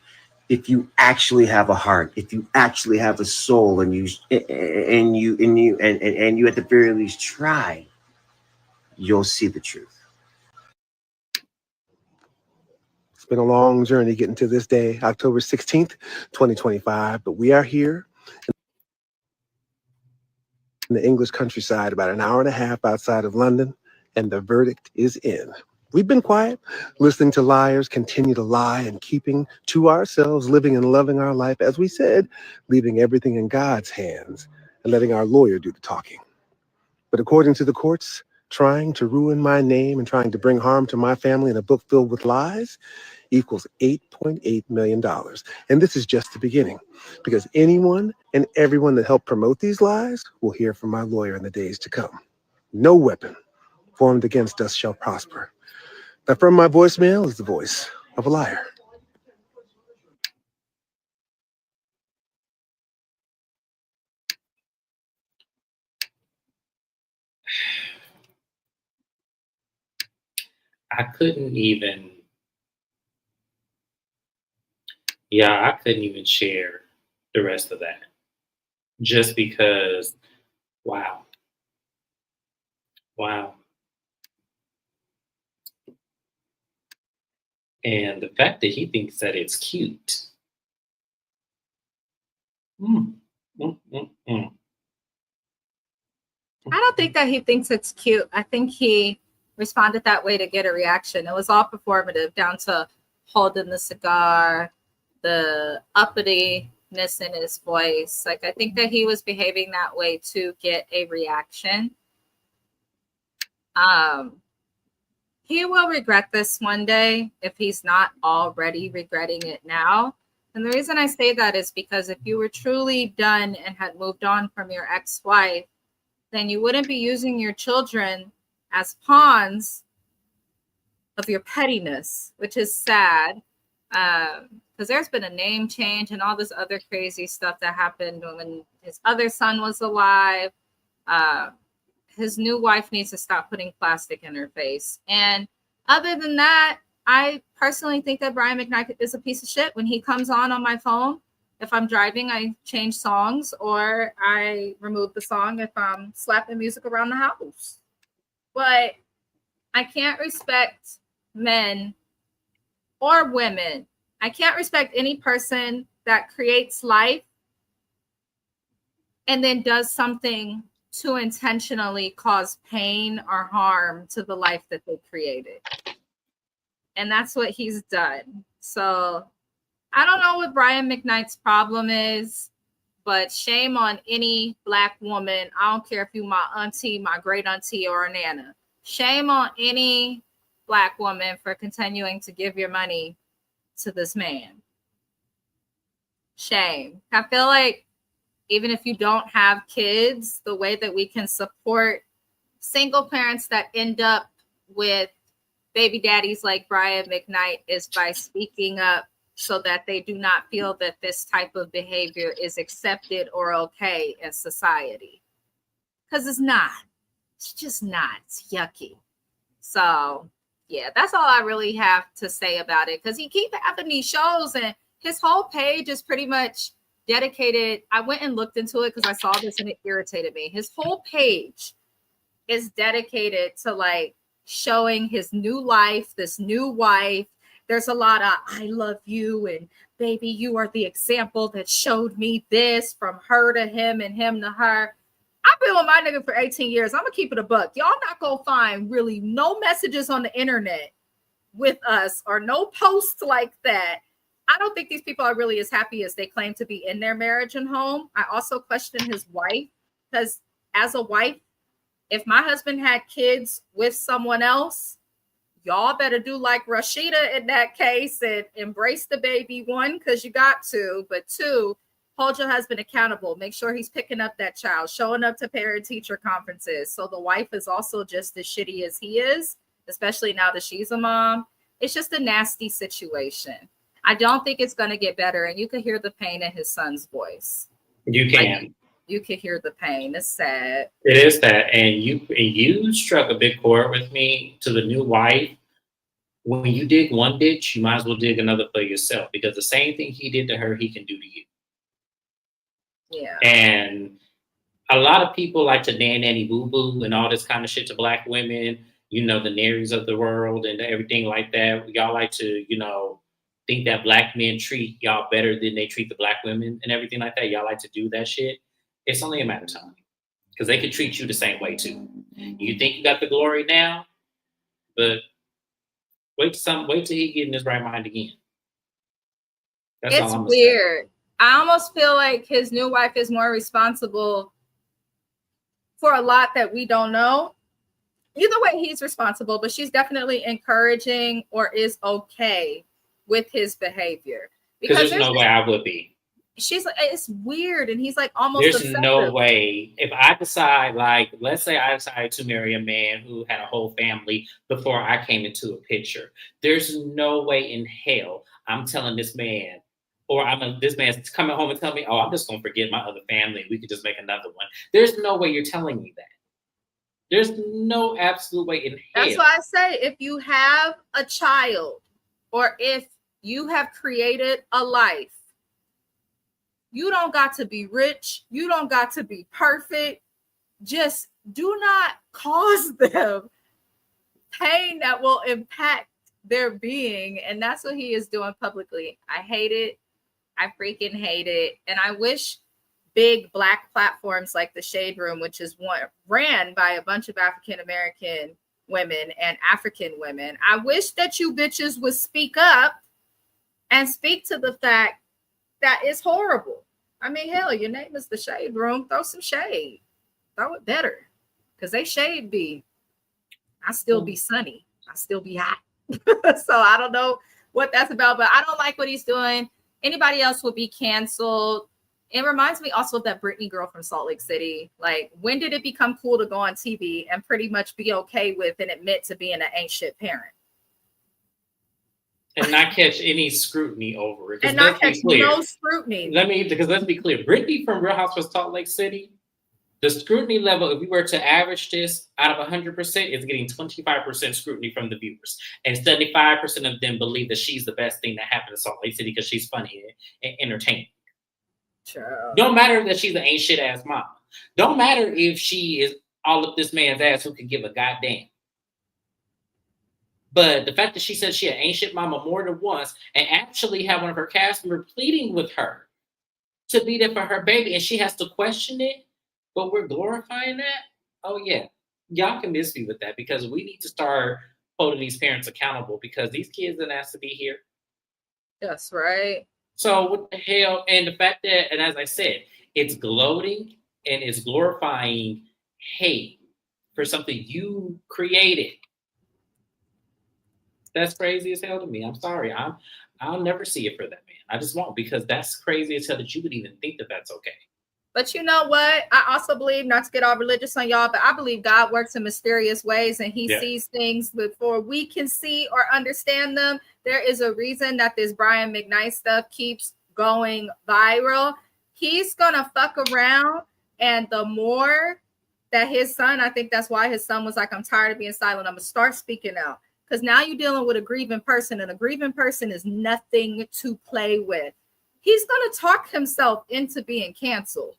If you actually have a heart, if you actually have a soul, and you at the very least try, you'll see the truth. It's been a long journey getting to this day, October 16th, 2025, but we are here in the English countryside, about an hour and a half outside of London, and the verdict is in. We've been quiet, listening to liars continue to lie and keeping to ourselves, living and loving our life, as we said, leaving everything in God's hands and letting our lawyer do the talking. But according to the courts, trying to ruin my name and trying to bring harm to my family in a book filled with lies equals $8.8 million. And this is just the beginning, because anyone and everyone that helped promote these lies will hear from my lawyer in the days to come. No weapon formed against us shall prosper. Now, from my voicemail is the voice of a liar. I couldn't even share the rest of that. Just because, wow. And the fact that he thinks that it's cute. I don't think that he thinks it's cute. I think he responded that way to get a reaction. It was all performative, down to holding the cigar, the uppityness in his voice. Like, I think that he was behaving that way to get a reaction. He will regret this one day if he's not already regretting it now. And the reason I say that is because if you were truly done and had moved on from your ex-wife, then you wouldn't be using your children as pawns of your pettiness, which is sad. Because there's been a name change and all this other crazy stuff that happened when his other son was alive. His new wife needs to stop putting plastic in her face. And other than that, I personally think that Brian Mcknight is a piece of shit. When he comes on my phone, if I'm driving, I change songs, or I remove the song if I'm slapping music around the house. But I can't respect men or women. I can't respect any person that creates life and then does something to intentionally cause pain or harm to the life that they created. And that's what he's done. So I don't know what Brian Mcknight's problem is, but shame on any Black woman. I don't care if you my auntie, my great auntie, or a nana. Shame on any Black woman for continuing to give your money to this man. Shame. I feel like even if you don't have kids, the way that we can support single parents that end up with baby daddies like Brian Mcknight is by speaking up so that they do not feel that this type of behavior is accepted or okay in society. Because it's not. It's just not. It's yucky. So, yeah, that's all I really have to say about it. Because he keeps having these shows and his whole page is pretty much dedicated. I went and looked into it because I saw this and it irritated me. His whole page is dedicated to like showing his new life, this new wife. There's a lot of I love you and baby, you are the example that showed me this, from her to him and him to her. I've been with my nigga for 18 years. I'm gonna keep it a buck. Y'all not gonna find really no messages on the internet with us or no posts like that. I don't think these people are really as happy as they claim to be in their marriage and home. I also question his wife, because as a wife, if my husband had kids with someone else, y'all better do like Rashida in that case and embrace the baby, one, because you got to, but two, Hold your husband accountable. Make sure he's picking up that child, showing up to parent-teacher conferences. So the wife is also just as shitty as he is, especially now that she's a mom. It's just a nasty situation. I don't think it's going to get better. And you could hear the pain in his son's voice. You can. You could hear the pain. It's sad. It is that. And you struck a big chord with me to the new wife. When you dig one ditch, you might as well dig another for yourself, because the same thing he did to her, he can do to you. Yeah. And a lot of people like to nanny boo boo and all this kind of shit to Black women, you know, the Naries of the world and everything like that. Y'all like to, you know, think that Black men treat y'all better than they treat the Black women and everything like that. Y'all like to do that shit. It's only a matter of time, because they can treat you the same way too. You think you got the glory now, but wait till he get in his right mind again. That's It's weird. I almost feel like his new wife is more responsible for a lot that we don't know. Either way, he's responsible, but she's definitely encouraging or is okay with his behavior. Because there's no way I would be. She's like, it's weird. And he's like almost There's obsessive. no way. If I decide, like, let's say I decided to marry a man who had a whole family before I came into a picture, there's no way in hell I'm telling this man, or this man's coming home and telling me, oh, I'm just going to forget my other family. We could just make another one. There's no way you're telling me that. There's no absolute way in hell. That's why I say, if you have a child or if you have created a life, you don't got to be rich. You don't got to be perfect. Just do not cause them pain that will impact their being. And that's what he is doing publicly. I hate it. I freaking hate it. And I wish big Black platforms like the Shade Room, which is ran by a bunch of African-American women and African women, I wish that you bitches would speak up and speak to the fact that it's horrible. I mean, hell, your name is the Shade Room. Throw some shade. Throw it better. Because they shade be. I still be sunny. I still be hot. So I don't know what that's about, but I don't like what he's doing. Anybody else would be canceled. It reminds me also of that Britney girl from Salt Lake City. Like, when did it become cool to go on TV and pretty much be okay with and admit to being an ain't shit parent? And not catch any scrutiny over it. And not catch no scrutiny. Let's be clear. Brittany from Real Housewives of Salt Lake City, the scrutiny level, if we were to average this out of 100%, is getting 25% scrutiny from the viewers. And 75% of them believe that she's the best thing that happened in Salt Lake City because she's funny and entertaining. Sure. Don't matter that she's an ain't shit ass mama. Don't matter if she is all up this man's ass who can give a goddamn. But the fact that she said she an ain't shit mama more than once and actually had one of her cast members pleading with her to be there for her baby, and she has to question it, but we're glorifying that? Oh, yeah. Y'all can miss me with that, because we need to start holding these parents accountable, because these kids didn't ask to be here. That's right. So what the hell? And the fact that, and as I said, it's gloating and it's glorifying hate for something you created. That's crazy as hell to me. I'm sorry. I'll never see it for that man. I just won't, because that's crazy as hell that you would even think that that's okay. But you know what? I also believe, not to get all religious on y'all, but I believe God works in mysterious ways, and he sees things before we can see or understand them. There is a reason that this Brian Mcknight stuff keeps going viral. He's going to fuck around, and the more that his son, I think that's why his son was like, I'm tired of being silent. I'm going to start speaking out. Because now you're dealing with a grieving person, and a grieving person is nothing to play with. He's going to talk himself into being canceled.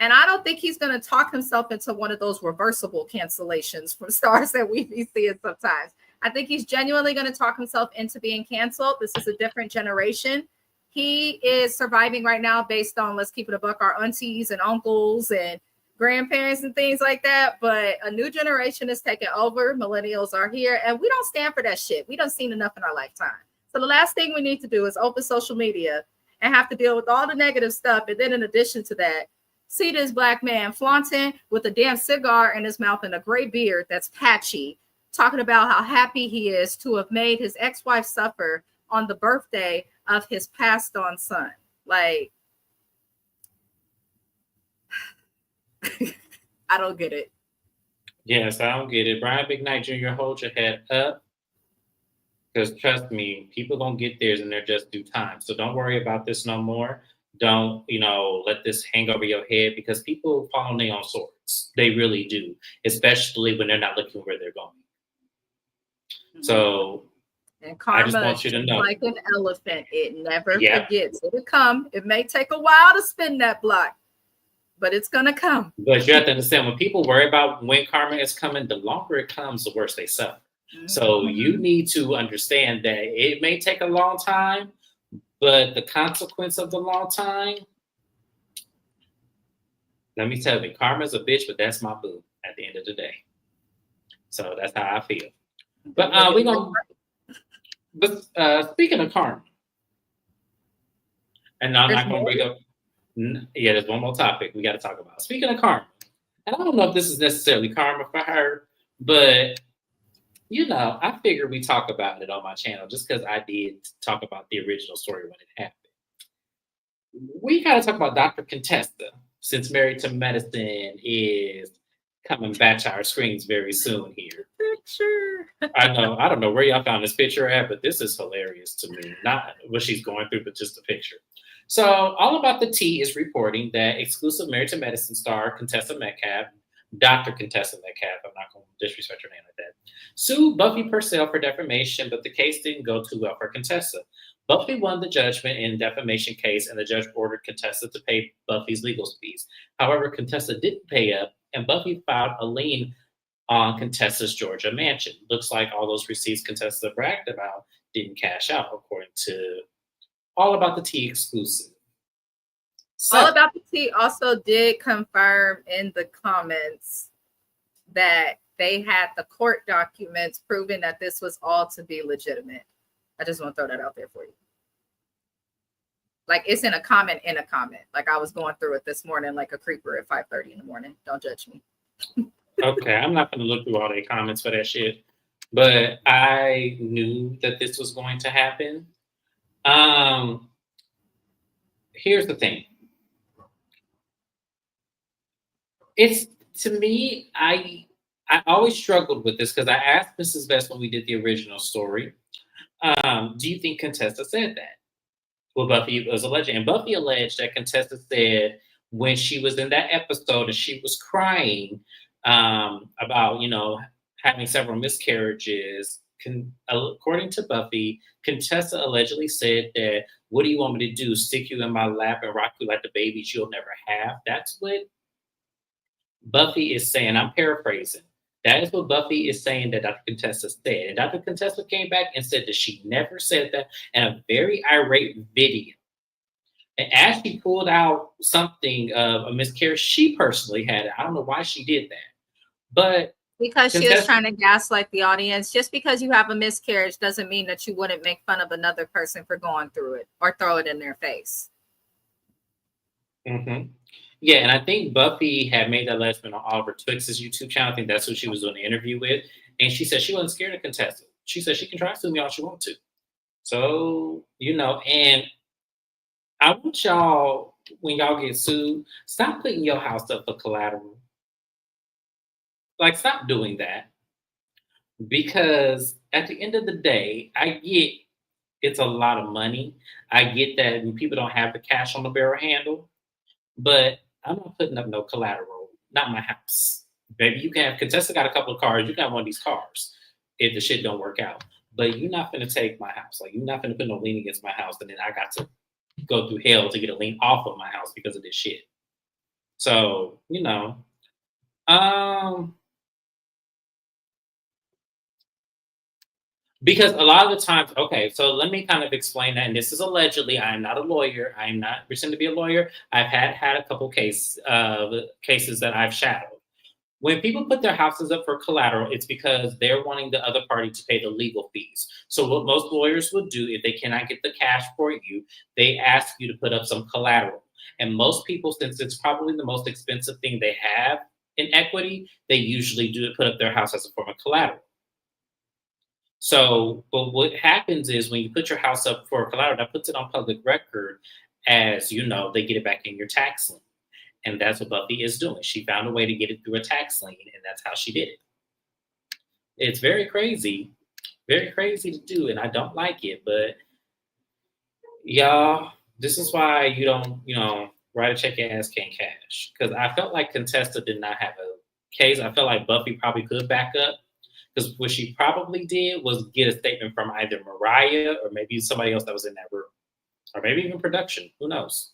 And I don't think he's going to talk himself into one of those reversible cancellations from stars that we be seeing sometimes. I think he's genuinely going to talk himself into being canceled. This is a different generation. He is surviving right now based on, let's keep it a buck, our aunties and uncles and grandparents and things like that. But a new generation is taking over. Millennials are here, and we don't stand for that shit. We done seen enough in our lifetime. So the last thing we need to do is open social media and have to deal with all the negative stuff. And then in addition to that, see this Black man flaunting with a damn cigar in his mouth and a gray beard that's patchy, talking about how happy he is to have made his ex-wife suffer on the birthday of his passed on son. Like, I don't get it. Yes, I don't get it. Brian Mcknight Jr., hold your head up. Because trust me, people gonna get theirs in their just due time. So don't worry about this no more. Don't, let this hang over your head because people fall on their own swords. They really do, especially when they're not looking where they're going. So And I just karma want you to is know. like an elephant. It never Yeah. forgets. It'll come. It may take a while to spin that block, but it's gonna come. But you have to understand when people worry about when karma is coming, the longer it comes, the worse they suffer. So you need to understand that it may take a long time, but the consequence of the long time, let me tell you, karma's a bitch, but that's my boo at the end of the day. So that's how I feel. But speaking of karma, and I'm not going to bring up, there's one more topic we got to talk about. Speaking of karma, and I don't know if this is necessarily karma for her, but I figured we talk about it on my channel just because I did talk about the original story when it happened. We got to talk about Dr. Contessa, since Married to Medicine is coming back to our screens very soon here. Picture. I know. I don't know where y'all found this picture at, but this is hilarious to me. Not what she's going through, but just the picture. So All About the Tea is reporting that exclusive Married to Medicine star Contessa Metcalf, Dr. Contessa Metcalf, I'm not going to disrespect her name like that, sued Buffy Purcell for defamation, but the case didn't go too well for Contessa. Buffy won the judgment in defamation case, and the judge ordered Contessa to pay Buffy's legal fees. However, Contessa didn't pay up, and Buffy filed a lien on Contessa's Georgia mansion. Looks like all those receipts Contessa bragged about didn't cash out, according to All About the Tea exclusive. So, All About the Tea also did confirm in the comments that they had the court documents proving that this was all to be legitimate. I just want to throw that out there for you. Like it's in a comment in a comment. Like I was going through it this morning like a creeper at 5:30 in the morning. Don't judge me. Okay, I'm not going to look through all their comments for that shit. But I knew that this was going to happen. Here's the thing. It's, to me, I always struggled with this because I asked Mrs. Best when we did the original story, do you think Contessa said that? Well, Buffy was alleging. And Buffy alleged that Contessa said when she was in that episode and she was crying about, having several miscarriages. According to Buffy, Contessa allegedly said that, what do you want me to do? Stick you in my lap and rock you like the babies you'll never have? That's what Buffy is saying. I'm paraphrasing. That is what Buffy is saying that Dr. Contessa said. And Dr. Contessa came back and said that she never said that in a very irate video. And as she pulled out something of a miscarriage she personally had, I don't know why she did that. But because she was trying to gaslight the audience. Just because you have a miscarriage doesn't mean that you wouldn't make fun of another person for going through it or throw it in their face. Mm-hmm. Yeah, and I think Buffy had made that announcement on Oliver Twix's YouTube channel. I think that's who she was doing the interview with. And she said she wasn't scared of Contessa. She said she can try to sue me all she wants to. So, and I want y'all, when y'all get sued, stop putting your house up for collateral. Like, stop doing that. Because at the end of the day, I get it's a lot of money. I get that people don't have the cash on the barrel handle. But I'm not putting up no collateral. Not my house. Baby, you can have, Contessa got a couple of cars. You can have one of these cars if the shit don't work out. But you're not going to take my house. Like, you're not going to put no lien against my house. And then I got to go through hell to get a lien off of my house because of this shit. So, because a lot of the times, okay, so let me kind of explain that. And this is allegedly, I am not a lawyer. I am not pretending to be a lawyer. I've had a couple cases that I've shadowed. When people put their houses up for collateral, it's because they're wanting the other party to pay the legal fees. So what most lawyers would do, if they cannot get the cash for you, they ask you to put up some collateral. And most people, since it's probably the most expensive thing they have in equity, they usually do put up their house as a form of collateral. So, but what happens is when you put your house up for collateral, that puts it on public record as, they get it back in your tax lien. And that's what Buffy is doing. She found a way to get it through a tax lien, and that's how she did it. It's very crazy to do, and I don't like it. But y'all, this is why you don't, write a check your ass can't cash. Because I felt like Contessa did not have a case. I felt like Buffy probably could back up. Because what she probably did was get a statement from either Mariah or maybe somebody else that was in that room. Or maybe even production. Who knows?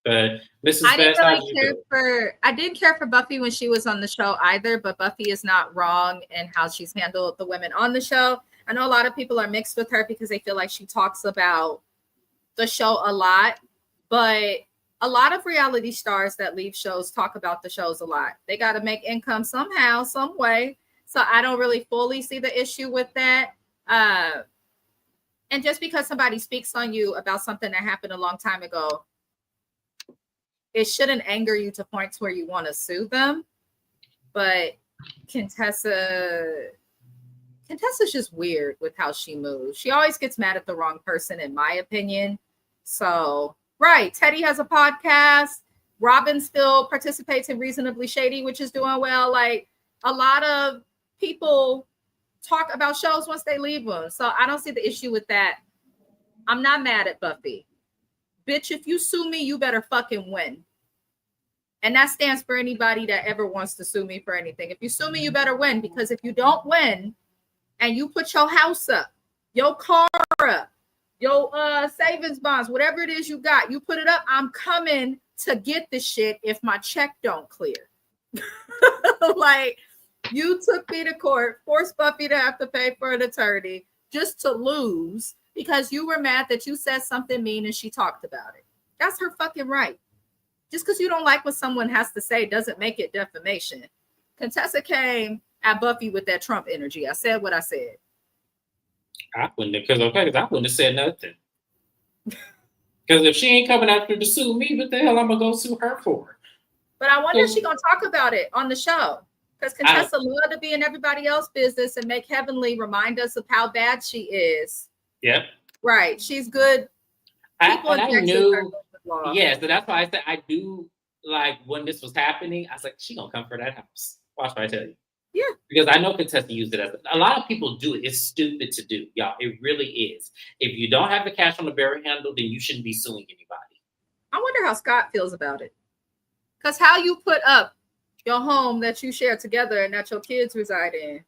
But Mrs. I didn't Best, I didn't care for Buffy when she was on the show either, but Buffy is not wrong in how she's handled the women on the show. I know a lot of people are mixed with her because they feel like she talks about the show a lot, but a lot of reality stars that leave shows talk about the shows a lot. They got to make income somehow, some way. So I don't really fully see the issue with that. And just because somebody speaks on you about something that happened a long time ago, it shouldn't anger you to points where you want to sue them. But Contessa's just weird with how she moves. She always gets mad at the wrong person, in my opinion. So, right. Teddy has a podcast. Robin still participates in Reasonably Shady, which is doing well. Like, a lot of people talk about shows once they leave them. So I don't see the issue with that. I'm not mad at Buffy. Bitch, if you sue me, you better fucking win. And that stands for anybody that ever wants to sue me for anything. If you sue me, you better win. Because if you don't win and you put your house up, your car up, your savings bonds, whatever it is you got, you put it up, I'm coming to get the shit if my check don't clear. Like, you took me to court, forced Buffy to have to pay for an attorney just to lose because you were mad that you said something mean and she talked about it. That's her fucking right. Just because you don't like what someone has to say doesn't make it defamation. Contessa came at Buffy with that Trump energy. I said what I said. I wouldn't have said nothing. Because if she ain't coming after to sue me, what the hell I'm going to go sue her for? But I wonder if she's going to talk about it on the show. Because Contessa loved to be in everybody else's business and make Heavenly remind us of how bad she is. Yep. Right. She's good. I knew. Yeah, so that's why I said I do like when this was happening. I was like, she gonna come for that house. Watch what I tell you. Yeah. Because I know Contessa used it as a lot of people do it. It's stupid to do, y'all. It really is. If you don't have the cash on the barrel handle, then you shouldn't be suing anybody. I wonder how Scott feels about it. Because how you put up your home that you share together and that your kids reside in.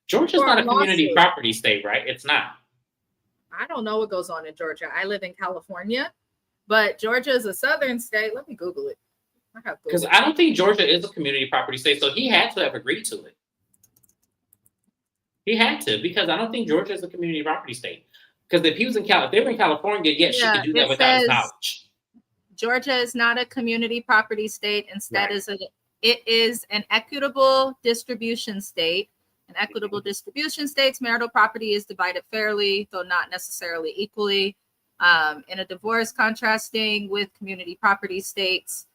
Georgia's not a community property state, right? It's not. I don't know what goes on in Georgia. I live in California, but Georgia is a southern state. Let me Google it. Because I don't think Georgia is a community property state, so he had to have agreed to it. He had to, because I don't think Georgia is a community property state. Because if he was in if they were in California, yes, she could do that without his knowledge. Georgia is not a community property state. Instead, it is an equitable distribution state. In equitable distribution states, marital property is divided fairly, though not necessarily equally. In a divorce, contrasting with community property states,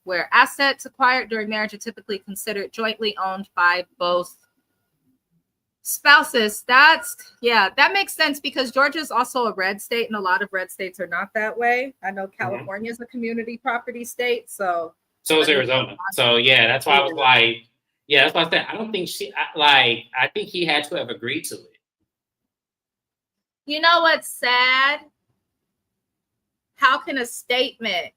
where assets acquired during marriage are typically considered jointly owned by both spouses. That makes sense because Georgia is also a red state, and a lot of red states are not that way. I know California is a community property state, so is Arizona. So yeah, that's why I was like, yeah, that's what I said. I don't think I think he had to have agreed to it. You know what's sad? How can a statement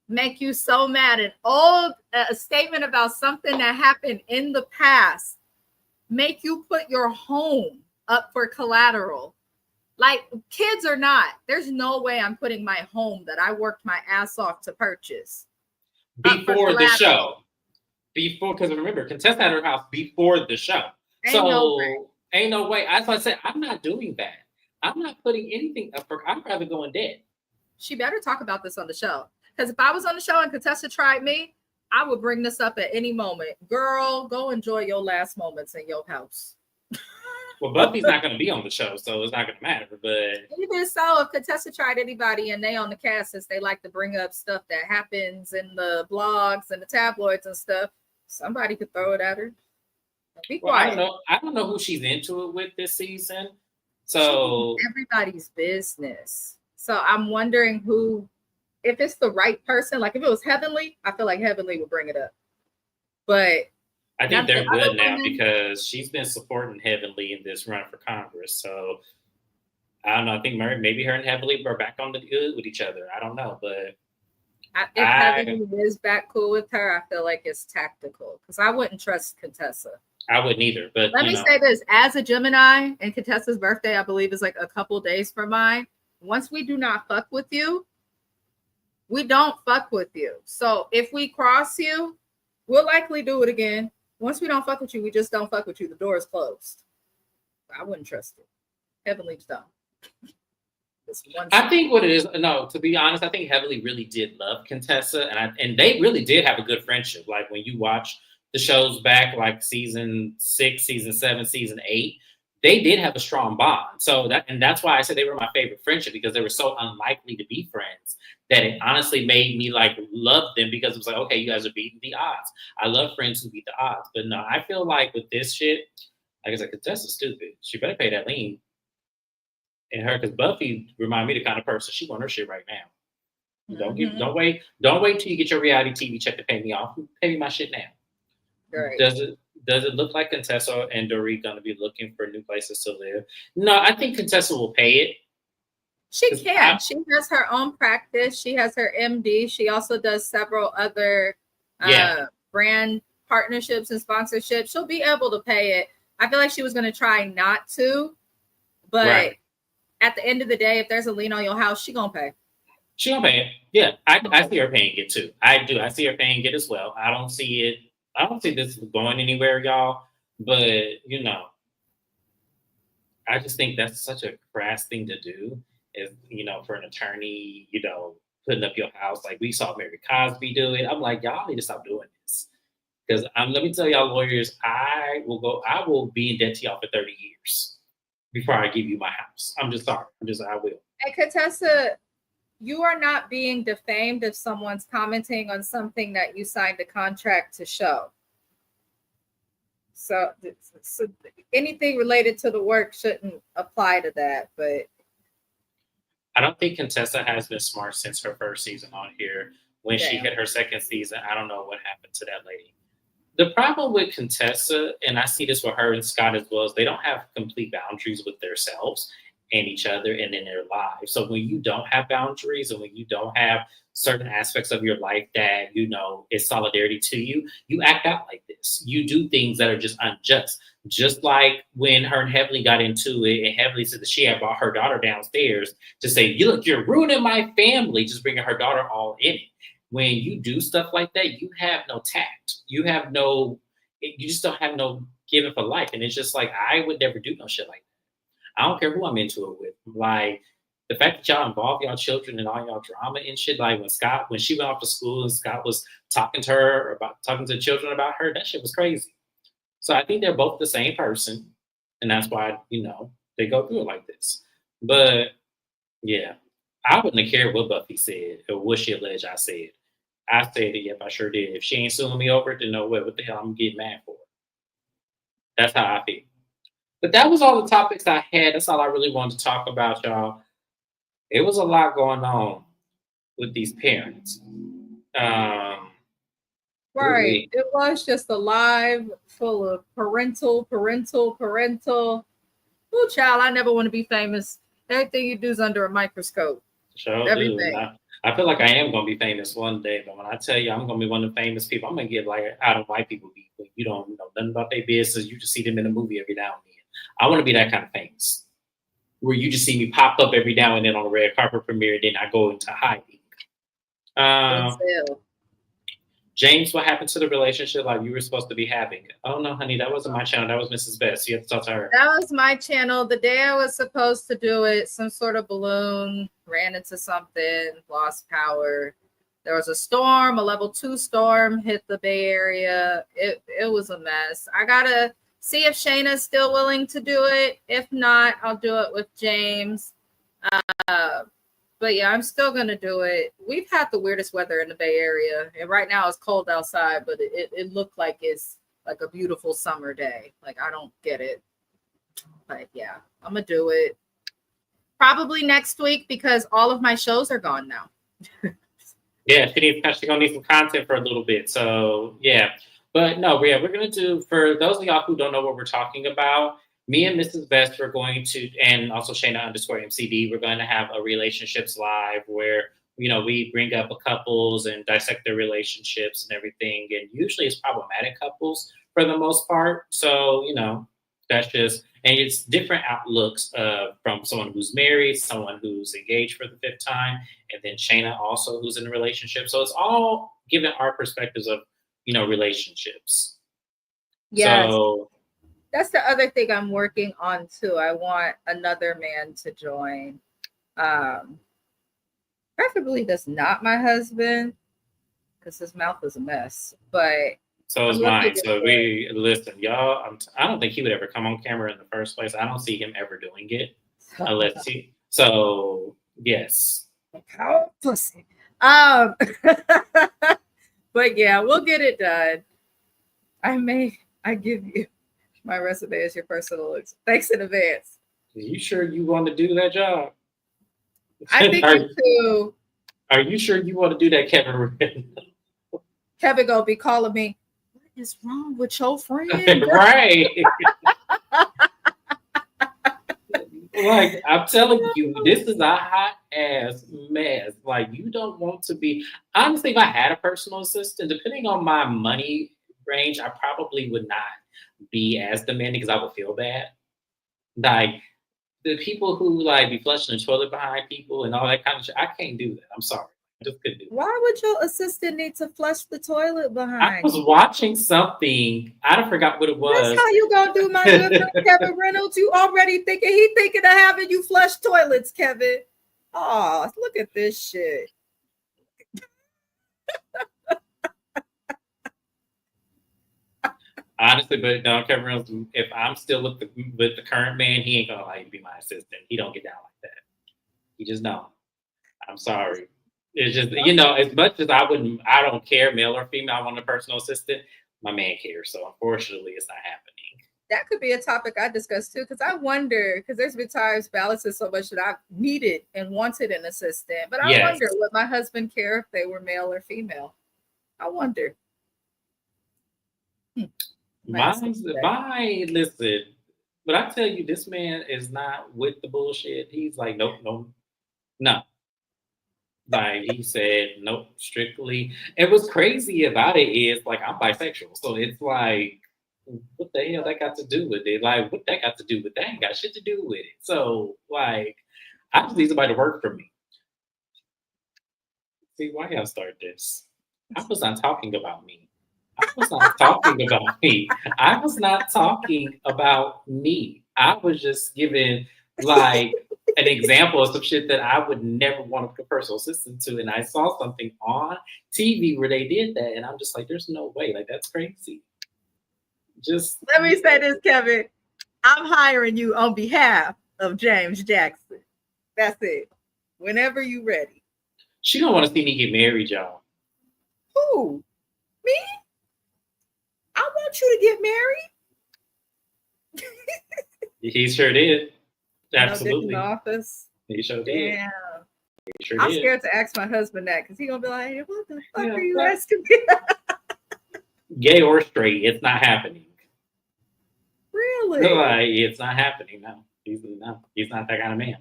make you so mad? A statement about something that happened in the past make you put your home up for collateral. Like, kids or not, there's no way I'm putting my home that I worked my ass off to purchase before the show. Because remember, Contessa had her house before the show. Ain't no way. That's why I said I'm not doing that. I'm not putting anything up for. I'd rather go in debt. She better talk about this on the show. Because if I was on the show and Contessa tried me, I would bring this up at any moment. Girl, go enjoy your last moments in your house. Well, Buffy's not going to be on the show, so it's not going to matter. But even so, if Contessa tried anybody and they on the cast, since they like to bring up stuff that happens in the blogs and the tabloids and stuff, somebody could throw it at her. Be quiet. I don't know who she's into it with this season. So everybody's business. So I'm wondering who if it's the right person, like if it was Heavenly, I feel like Heavenly would bring it up. But I not think the they're other good now women. because she's been supporting Heavenly in this run for Congress. So I don't know. I think maybe her and Heavenly are back on the good with each other. I don't know, but If Heavenly is back cool with her, I feel like it's tactical because I wouldn't trust Contessa. I wouldn't either. But let me say this: as a Gemini, and Contessa's birthday, I believe, is like a couple days from mine. Once we do not fuck with you, we don't fuck with you. So if we cross you, we'll likely do it again. Once we don't fuck with you, we just don't fuck with you. The door is closed. I wouldn't trust it. Heavenly's dumb. I think what it is, no, to be honest, I think Heavenly really did love Contessa, and they really did have a good friendship. Like when you watch the shows back, like season 6, season 7, season 8, they did have a strong bond. So that's why I said they were my favorite friendship, because they were so unlikely to be friends that it honestly made me like love them, because it was like, okay, you guys are beating the odds. I love friends who beat the odds, but no, I feel like with this shit, like I said, Contessa's stupid. She better pay that lien. And her, because Buffy remind me the kind of person she want her shit right now. Don't wait till you get your reality TV check to pay me off. Pay me my shit now. Right. Does it look like Contessa and Dorit gonna be looking for new places to live? No, I think Contessa will pay it. She can. She has her own practice. She has her MD. She also does several other brand partnerships and sponsorships. She'll be able to pay it. I feel like she was going to try not to, but at the end of the day, if there's a lien on your house, she gonna pay. She gonna pay it. Yeah, I see her paying it too. I do. I see her paying it as well. I don't see this going anywhere, y'all. But I just think that's such a crass thing to do. Is for an attorney, putting up your house like we saw Mary Cosby do it. I'm like, y'all need to stop doing this. Because let me tell y'all, lawyers, I will be in debt to y'all for 30 years before I give you my house. I'm just sorry. I will. Hey, Contessa, you are not being defamed if someone's commenting on something that you signed a contract to show. So anything related to the work shouldn't apply to that, but I don't think Contessa has been smart since her first season on here. When she hit her second season, I don't know what happened to that lady. The problem with Contessa, and I see this with her and Scott as well, is they don't have complete boundaries with themselves and each other and in their lives. So when you don't have boundaries and when you don't have certain aspects of your life that, is solidarity to you, you act out like this. You do things that are just unjust. Just like when her and Heavenly got into it, and Heavenly said that she had brought her daughter downstairs to say, look, you're ruining my family, just bringing her daughter all in it. When you do stuff like that, you have no tact. You just don't have no giving for life. And it's just like, I would never do no shit like that. I don't care who I'm into it with. Like, the fact that y'all involve y'all children in all y'all drama and shit, like when she went off to school and Scott was talking to the children about her, that shit was crazy. So I think they're both the same person. And that's why, they go through it like this. But yeah, I wouldn't have cared what Buffy said or what she alleged I said. I said it, yep, I sure did. If she ain't suing me over it, then no way. What the hell I'm getting mad for? That's how I feel. But that was all the topics I had. That's all I really wanted to talk about, y'all. It was a lot going on with these parents. Right. Really. It was just a live full of parental. Oh, child, I never want to be famous. Everything you do is under a microscope. Sure. Everything. I feel like I am going to be famous one day, but when I tell you I'm going to be one of the famous people, I'm going to get like out of white people beat. You don't know nothing about their business. You just see them in a movie every now and then. I want to be that kind of famous, where you just see me pop up every now and then on a red carpet premiere, then I go into hiding. James, what happened to the relationship like you were supposed to be having? Oh no, honey, that wasn't my channel. That was Mrs. Best. You have to talk to her. That was my channel. The day I was supposed to do it, some sort of balloon ran into something, lost power. There was a storm, a level 2 storm hit the Bay Area. It was a mess. I gotta see if Shana's still willing to do it. If not, I'll do it with James. But yeah, I'm still going to do it. We've had the weirdest weather in the Bay Area. And right now it's cold outside, but it looked like it's like a beautiful summer day. Like, I don't get it. But yeah, I'm going to do it. Probably next week because all of my shows are gone now. Yeah, she's gonna need some content for a little bit. So yeah, but no, yeah, we're gonna do for those of y'all who don't know what we're talking about. Me and Mrs. Best are going to, and also Shana underscore MCD, we're going to have a relationships live where we bring up a couples and dissect their relationships and everything. And usually it's problematic couples for the most part. So that's just and it's different outlooks from someone who's married, someone who's engaged for the fifth time, and then Shayna also who's in a relationship. So it's all given our perspectives of relationships. Yes, So that's the other thing I'm working on too. I want another man to join. Preferably that's not my husband, because his mouth is a mess. But so is I'm mine. looking So for we listen, y'all. I don't think he would ever come on camera in the first place. I don't see him ever doing it unless he. So yes. how pussy. But yeah, we'll get it done. I give you my resume as your personal looks. Thanks in advance. Are you sure you want to do that job? I think you too. Are you sure you want to do that, Kevin? Kevin gonna be calling me. What is wrong with your friend? Right. Like I'm telling you, this is a hot ass mess. Like you don't want to be. Honestly, if I had a personal assistant, depending on my money range, I probably would not be as demanding because I would feel bad. Like the people who like be flushing the toilet behind people and all that kind of shit, I can't do that. I'm sorry. I just couldn't do that. Why would your assistant need to flush the toilet behind? I was watching something. I forgot what it was. That's how you gonna do my good friend Kevin Reynolds. You already he thinking of having you flush toilets, Kevin. Oh, look at this shit. Honestly, but no, Kevin Reynolds, if I'm still with the current man, he ain't gonna like be my assistant. He don't get down like that. He just don't. I'm sorry. It's just as much as I don't care, male or female. I want a personal assistant. My man cares, so unfortunately, it's not happening. That could be a topic I discuss too, because I wonder, because there's been times balance is so much that I've needed and wanted an assistant, but I wonder would my husband care if they were male or female? I wonder. Listen, but I tell you, this man is not with the bullshit. He's like, nope, no. Like he said, nope, strictly. And what's crazy about it is like I'm bisexual, so it's like, what the hell that got to do with it? Like, what that got to do with that? Ain't got shit to do with it. So, like, I just need somebody to work for me. See, why y'all start this? I was not talking about me. I was not talking about me. I was not talking about me. I was just giving like an example of some shit that I would never want a personal assistant to. And I saw something on TV where they did that, and I'm just like, there's no way. Like that's crazy. Just let me say this, Kevin. I'm hiring you on behalf of James Jackson. That's it. Whenever you ready. She don't want to see me get married, y'all. Who? Me? I want you to get married. He sure did. Absolutely. In the office. He sure did. Yeah. He sure I'm did. scared to ask my husband that because he's gonna be like, "What the fuck are you asking me?" Gay or straight, it's not happening. Really? Like, it's not happening. No, he's not that kind of man.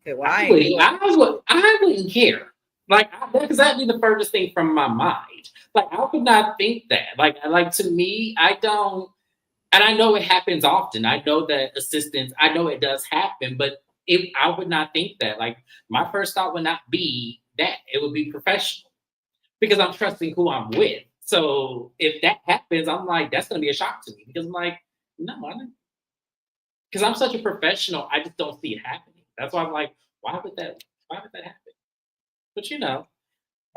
Okay, I wouldn't care. Like because that'd be the furthest thing from my mind. Like I would not think that. Like to me, I don't. And I know it happens often. I know that assistants. I know it does happen, but I would not think that. Like my first thought would not be that. It would be professional because I'm trusting who I'm with. So if that happens, I'm like, that's going to be a shock to me because I'm like, no, I don't. Because I'm such a professional, I just don't see it happening. That's why I'm like, why would that happen? But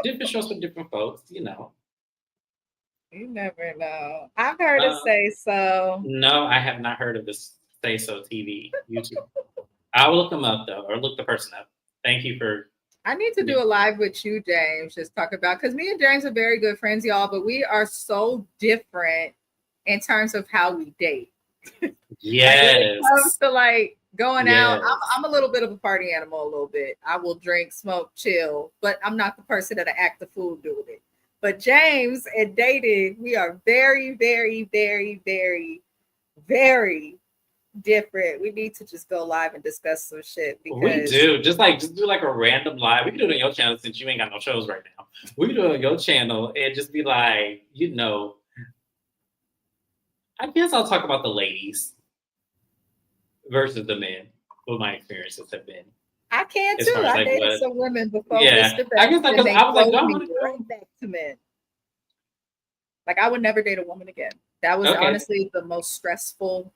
different shows for different folks, You never know. I've heard it say so. No, I have not heard of this Say So TV YouTube. I'll look them up though, or look the person up. Thank you for. I need to do a live with you, James. Just talk about because me and James are very good friends, y'all, but we are so different in terms of how we date. Yes. When it comes to like Going out, Yes. I'm a little bit of a party animal. A little bit. I will drink, smoke, chill, but I'm not the person that act the fool doing it. But James and dating, we are very, very, very, very, very different. We need to just go live and discuss some shit We because do. Just do like a random live. We can do it on your channel since you ain't got no shows right now. We can do it on your channel and just be like, I guess I'll talk about the ladies versus the men, what my experiences have been. I can As too. far as I like dated what, some women before yeah. Mr. I guess Best, because and they I was like, drove don't me want to go. right back to men. Like I would never date a woman again. That was Okay. honestly the most stressful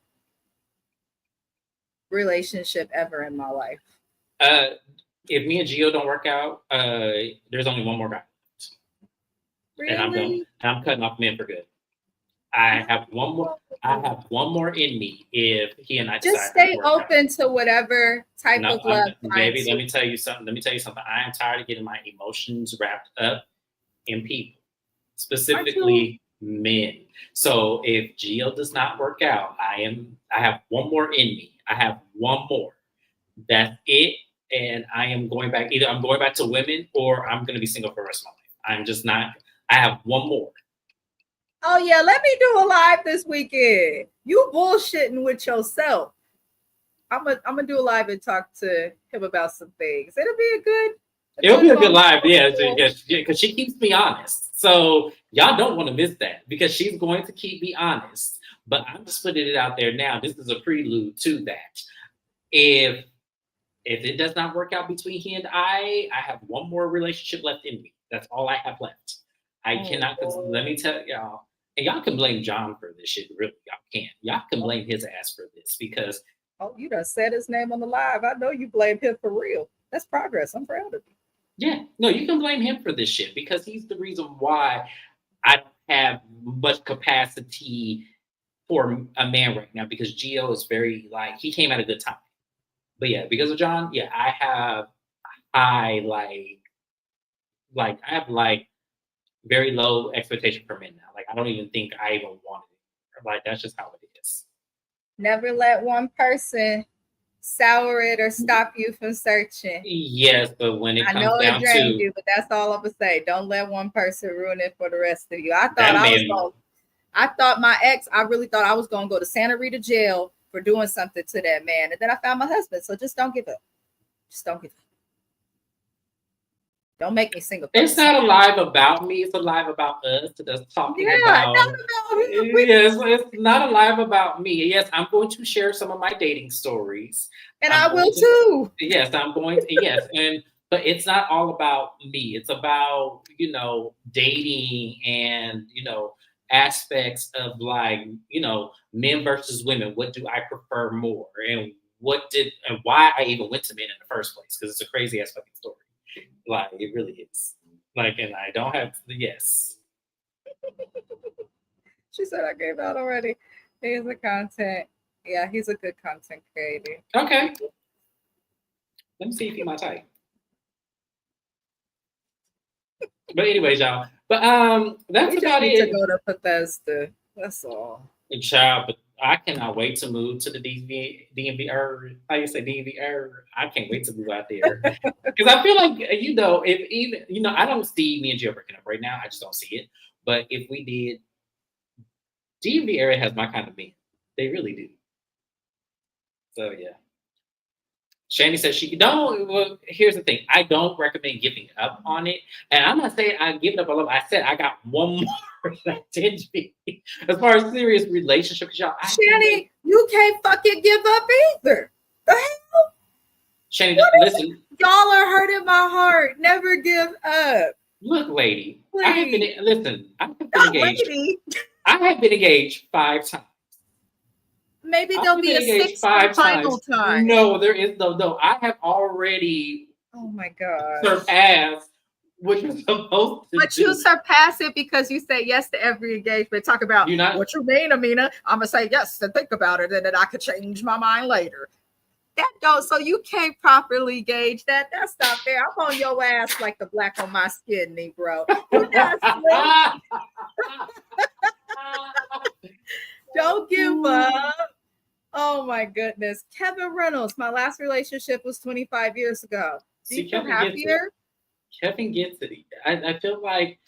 relationship ever in my life. If me and Gio don't work out, there's only one more guy. And I'm done. Really? I'm cutting off men for good. I have one more in me if he and I Just decide stay to work out. open to whatever type No, of love. baby, finds let you. me tell you something. I am tired of getting my emotions wrapped up in people, specifically men. So if Gio does not work out, I have one more in me. I have one more. That's it. And I am going back. Either I'm going back to women or I'm going to be single for the rest of my life. I'm just not. I have one more. Oh yeah, let me do a live this weekend. You bullshitting with yourself. I'm gonna do a live and talk to him about some things. It'll be It'll be a good moment. live, yeah, because she keeps me honest. So y'all don't want to miss that because she's going to keep me honest. But I'm just putting it out there now. This is a prelude to that. If it does not work out between he and I have one more relationship left in me. That's all I have left. I cannot. Let me tell y'all, and y'all can blame John for this shit. Really, y'all can. Y'all can blame his ass for this because. Oh, you done said his name on the live. I know you blame him for real. That's progress. I'm proud of you. Yeah, no, you can blame him for this shit because he's the reason why I don't have much capacity for a man right now because Gio is very he came at a good time. But yeah, because of John, yeah, I have I have very low expectation for men now. Like I don't even think I even want it. Like that's just how it is. Never let one person sour it or stop you from searching. Yes, but when it I comes know down it drained to you, but that's all I'm gonna say. Don't let one person ruin it for the rest of you. I thought my ex, I really thought I was gonna go to Santa Rita jail for doing something to that man. And then I found my husband. So just don't give up. Just don't give up. Don't make me single. It's not a live about me. It's a live about us. That's talking about. Not about Yes, it's not a live about me. Yes, I'm going to share some of my dating stories, and I will too. Yes, I'm going to. Yes, but it's not all about me. It's about dating and aspects of men versus women. What do I prefer more, and why I even went to men in the first place? Because it's a crazy ass fucking story. Like it really is. And I don't have yes. She said I gave out already. He's a content. Yeah, he's a good content creator. Okay. Let me see if he's my type. But anyways, y'all. But that's we about just need it. to go to Bethesda. That's all. Child, but I cannot wait to move to the DMV. How you say DMV? I can't wait to move out there because I feel like if even I don't see me and Jill breaking up right now. I just don't see it. But if we did, DMV area has my kind of men. They really do. So yeah. Shani says she don't. Well, here's the thing. I don't recommend giving up on it, and I'm not saying I give up on love. I said I got one more that did be as far as serious relationships, y'all. Shani, you can't fucking give up either. The hell? Shani, listen. Y'all are hurting my heart. Never give up. Look, lady. Please. I have been engaged. Lady. I have been engaged 5 times. Maybe there'll be a 6th final time. No, there is no. I have already. Oh my god. Surpassed what you're supposed to. But you surpass it because you say yes to every engagement. Talk about what you mean, Amina. I'm gonna say yes to think about it, and then I could change my mind later. That don't. So you can't properly gauge that. That's not fair. I'm on your ass like the black on my skin, Negro. You not Don't give up. Oh my goodness. Kevin Reynolds. My last relationship was 25 years ago. Do you feel happier? Kevin gets it. I feel like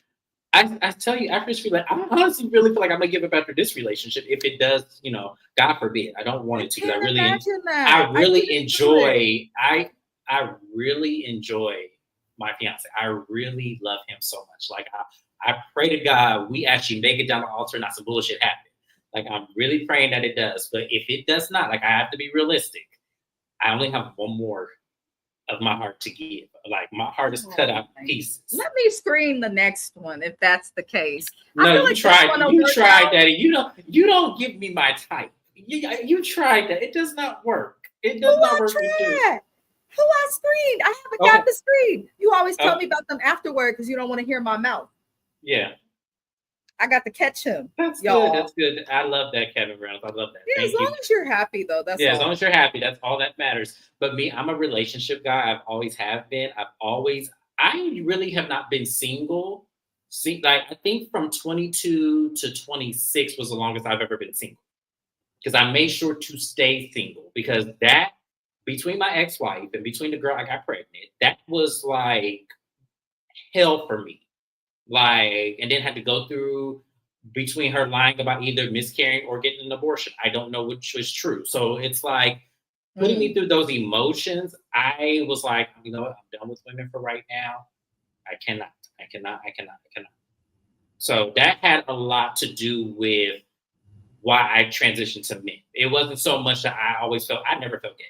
I tell you, after this relationship, I honestly really feel like I'm gonna give up after this relationship if it does, God forbid. I don't want it to because I really enjoy I really enjoy my fiance. I really love him so much. Like I pray to God we actually make it down the altar, not some bullshit happen. Like I'm really praying that it does. But if it does not, like I have to be realistic. I only have one more of my heart to give. Like my heart is cut out pieces. Let me screen the next one if that's the case. No, you tried, Daddy. You don't give me my type. You tried that. It does not work. It does not work. Who I screened? I haven't got the screen. You always tell me about them afterward because you don't want to hear my mouth. Yeah. I got to catch him. That's good. That's good. I love that, Kevin Reynolds. I love that. Yeah, as long as you're happy, though. That's all. As long as you're happy, that's all that matters. But me, I'm a relationship guy. I've always have been. I really have not been single. Like I think from 22 to 26 was the longest I've ever been single. Because I made sure to stay single. Because that, between my ex-wife and between the girl I got pregnant, that was like hell for me. Like, and then had to go through between her lying about either miscarrying or getting an abortion. I don't know which was true. So it's like putting me through those emotions. I was like, you know what? I'm done with women for right now. I cannot. So that had a lot to do with why I transitioned to men. It wasn't so much that I never felt gay.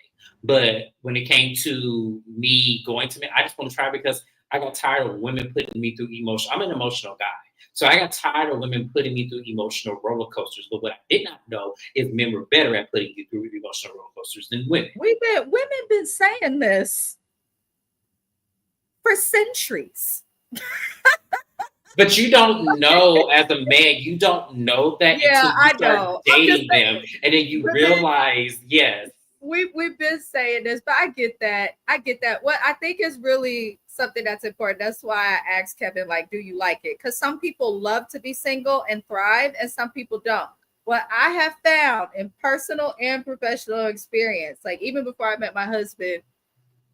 But when it came to me going to men, I just want to try because I got tired of women putting me through emotion. I'm an emotional guy. So I got tired of women putting me through emotional roller coasters. But what I did not know is men were better at putting you through emotional roller coasters than women. Women been saying this for centuries. But you don't know as a man, you don't know that until you start dating them. And then you realize, yes. We've been saying this, but I get that. What I think is really something that's important. That's why I asked Kevin, like, do you like it? Because some people love to be single and thrive, and some people don't. What I have found in personal and professional experience, like even before I met my husband,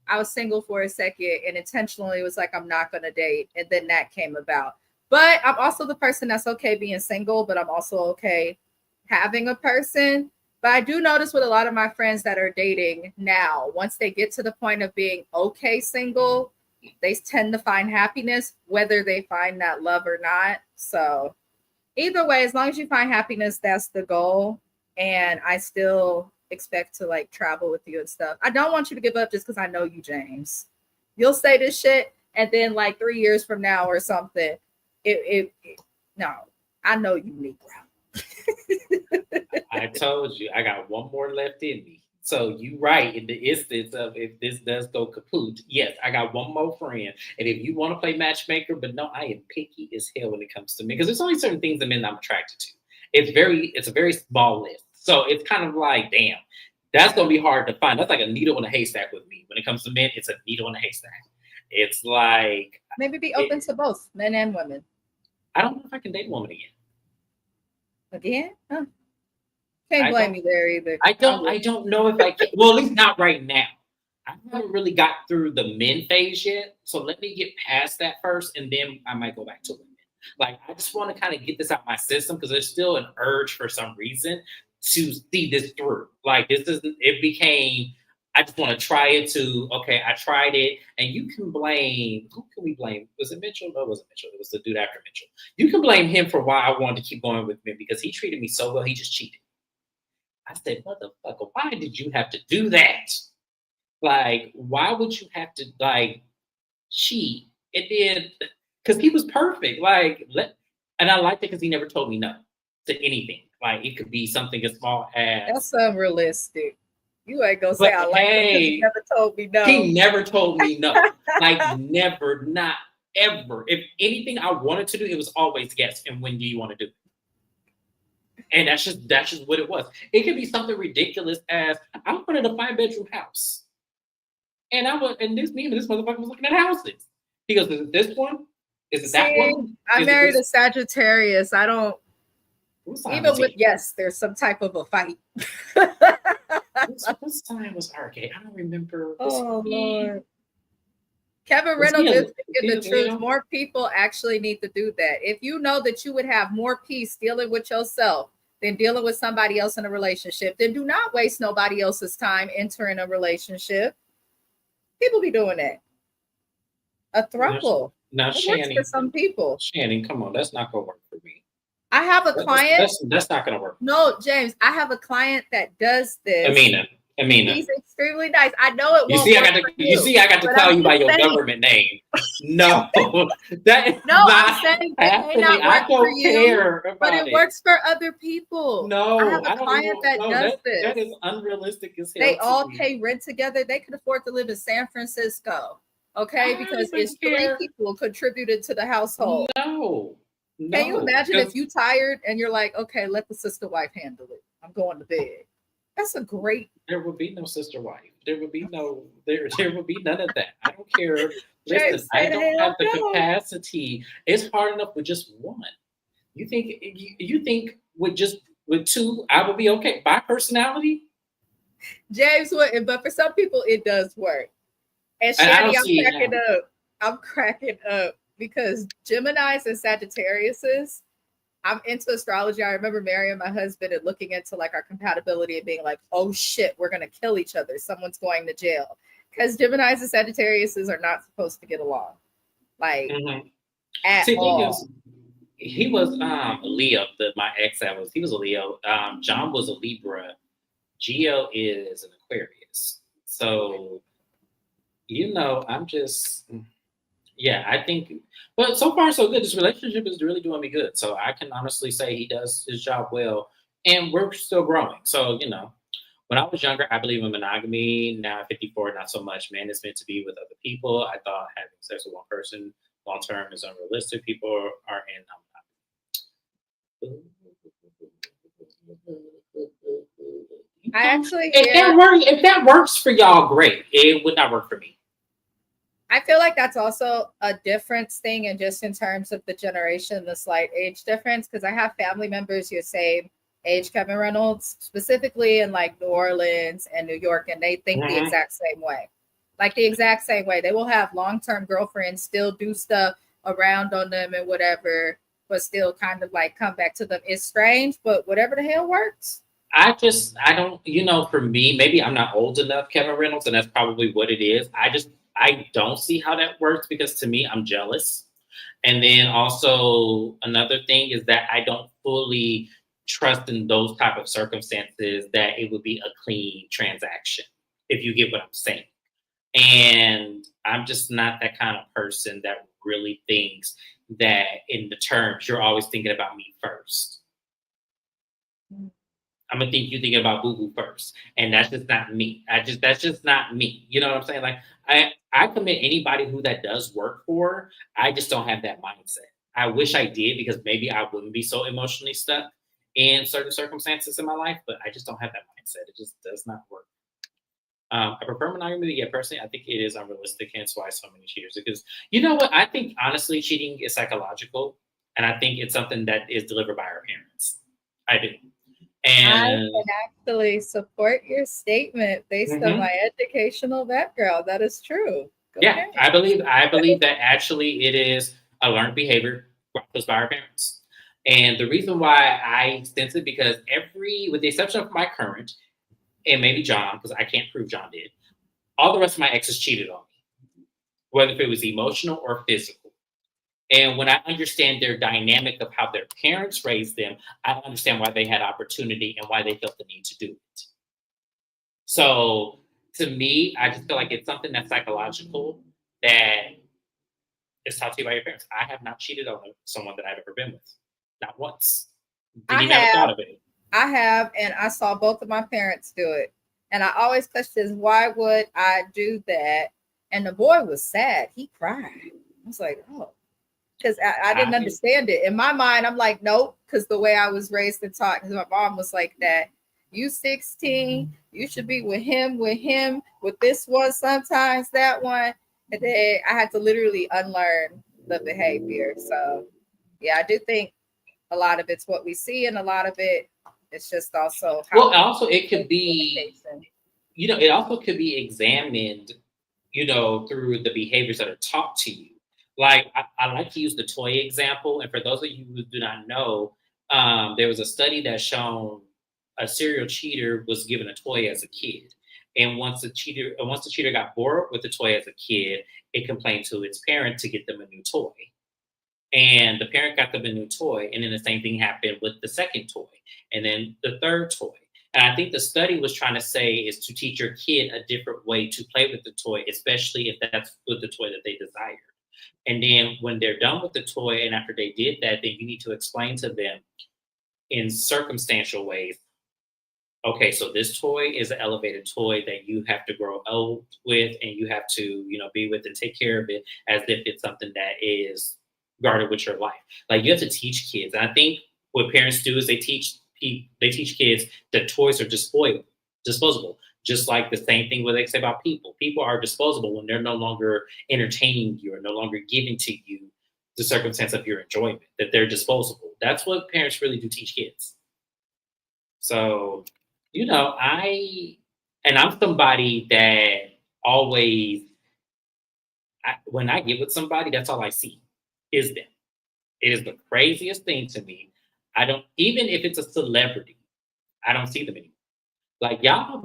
I was single for a second and intentionally was like, I'm not going to date. And then that came about. But I'm also the person that's okay being single, but I'm also okay having a person. But I do notice with a lot of my friends that are dating now, once they get to the point of being okay single, they tend to find happiness, whether they find that love or not. So either way, as long as you find happiness, that's the goal. And I still expect to like travel with you and stuff. I don't want you to give up just because I know you, James. You'll say this shit, and then like 3 years from now or something, no, I know you, Negro. I told you, I got one more left in me. So you right in the instance of if this does go kaput, yes, I got one more friend. And if you want to play matchmaker, but no, I am picky as hell when it comes to men because there's only certain things in men I'm attracted to. It's a very small list. So it's kind of like, damn, that's gonna be hard to find. That's like a needle in a haystack with me. When it comes to men, it's a needle in a haystack. It's like maybe be open to both men and women. I don't know if I can date a woman again. Again? Huh. Can't blame you there either. I don't know if I can. Well, at least not right now. I haven't really got through the men phase yet. So let me get past that first, and then I might go back to women. Like, I just want to kind of get this out my system because there's still an urge for some reason to see this through. Like, it became, I just want to try it to, okay, I tried it. And you can blame, who can we blame? Was it Mitchell? No, it wasn't Mitchell. It was the dude after Mitchell. You can blame him for why I wanted to keep going with men because he treated me so well, he just cheated. I said, motherfucker, why did you have to do that? Like, why would you have to, like, cheat? It did, because he was perfect. Like, and I liked it because he never told me no to anything. Like, it could be something as small as. That's unrealistic. You ain't gonna say I like it because he never told me no. He never told me no. Like, never, not ever. If anything I wanted to do, it was always yes. And when do you want to do it? And that's just what it was. It could be something ridiculous as I wanted a 5-bedroom house. And this motherfucker was looking at houses. He goes, is it this one? Is it that one? I married a Sagittarius. I don't even with yes, there's some type of a fight. What sign was RK? I don't remember. Oh Lord. Kevin Was he Reynolds a- is speaking the was he a truth. Leo? More people actually need to do that. If you know that you would have more peace dealing with yourself than dealing with somebody else in a relationship, then do not waste nobody else's time entering a relationship. People be doing that. A throuple. Now, It works for some people. Shannon, come on, that's not gonna work for me. I have a client. That's not gonna work. No, James, I have a client that does this. Amina. He's extremely nice. I know it You won't see, I work got to. for You see, I got to but call I'm you by just your saying- government name. No, that is No, not I'm saying it may happening. not I work don't for you, care about but it works for other people. No, I have a don't client even- that no, does this. That is unrealistic as hell. They to all me. pay rent together. They could afford to live in San Francisco. Okay, I because don't it's care. 3 people contributed to the household. No. Can you imagine because- if you tired and you're like, okay, let the sister wife handle it. I'm going to bed. That's a great. There would be no sister wife. There would be no. There would be none of that. I don't care. James, Listen, I say the don't hell have the no. capacity. It's hard enough with just one. You think with two, I would be okay? My personality. James wouldn't, but for some people it does work. And And I don't Shani, see it I'm cracking up. I'm cracking up because Geminis and Sagittariuses, I'm into astrology. I remember marrying my husband and looking into like our compatibility and being like, oh shit, we're gonna kill each other. Someone's going to jail. Because Geminis and Sagittariuses are not supposed to get along. Like at See, all. he was a Leo. My ex he was a Leo. John was a Libra. Geo is an Aquarius. So, I'm just, I think, but so far so good. This relationship is really doing me good. So I can honestly say he does his job well, and we're still growing. So, when I was younger, I believe in monogamy. Now at 54, not so much. Man, it's meant to be with other people. I thought having sex with one person long term is unrealistic. People are in I actually if that works for y'all, great. It would not work for me. I feel like that's also a difference thing, and just in terms of the generation, the slight age difference. Because I have family members your same age, Kevin Reynolds, specifically in like New Orleans and New York, and they think the exact same way. Like the exact same way. They will have long-term girlfriends, still do stuff around on them and whatever, but still kind of like come back to them. It's strange, but whatever the hell works. I don't, for me, maybe I'm not old enough, Kevin Reynolds, and that's probably what it is. I don't see how that works because to me, I'm jealous. And then also another thing is that I don't fully trust in those type of circumstances that it would be a clean transaction, if you get what I'm saying. And I'm just not that kind of person that really thinks that in the terms, you're always thinking about me first. I'm gonna think you thinking about boo-boo first. And that's just not me. That's just not me. You know what I'm saying? Like I commit anybody who that does work for. I just don't have that mindset. I wish I did because maybe I wouldn't be so emotionally stuck in certain circumstances in my life, but I just don't have that mindset. It just does not work. I prefer monogamy. Yeah, personally, I think it is unrealistic, hence why so many cheaters. Because you know what? I think honestly, cheating is psychological, and I think it's something that is delivered by our parents. I do. And I can actually support your statement based on my educational background. That is true. Go ahead. I believe that actually it is a learned behavior brought to us by our parents. And the reason why I sense it because with the exception of my current, and maybe John, because I can't prove John did, all the rest of my exes cheated on me, whether if it was emotional or physical. And when I understand their dynamic of how their parents raised them, I understand why they had opportunity and why they felt the need to do it. So to me, I just feel like it's something that's psychological that is taught to you by your parents. I have not cheated on someone that I've ever been with. Not once. Didn't even have thought of it. I have, and I saw both of my parents do it. And I always question, why would I do that? And the boy was sad. He cried. I was like, oh. Because I didn't understand it. In my mind, I'm like, nope, because the way I was raised and taught, because my mom was like that. You 16, you should be with him, with this one, sometimes that one. And then I had to literally unlearn the behavior. So, yeah, I do think a lot of it's what we see, and a lot of it, it's just also how. Well, also it could be it also could be examined, through the behaviors that are taught to you. Like I like to use the toy example, and for those of you who do not know, there was a study that shown a serial cheater was given a toy as a kid, and once the cheater got bored with the toy as a kid, it complained to its parent to get them a new toy. And the parent got them a new toy, and then the same thing happened with the second toy, and then the third toy. And I think the study was trying to say is to teach your kid a different way to play with the toy, especially if that's with the toy that they desire. And then when they're done with the toy, and after they did that, then you need to explain to them in circumstantial ways. Okay, so this toy is an elevated toy that you have to grow old with, and you have to, be with and take care of it as if it's something that is guarded with your life. Like you have to teach kids. And I think what parents do is they teach kids that toys are disposable. Just like the same thing what they say about people. People are disposable when they're no longer entertaining you or no longer giving to you the circumstance of your enjoyment. That they're disposable. That's what parents really do teach kids. So, I'm somebody that always, when I get with somebody, that's all I see is them. It is the craziest thing to me. I don't, even if it's a celebrity, I don't see them anymore. Like y'all,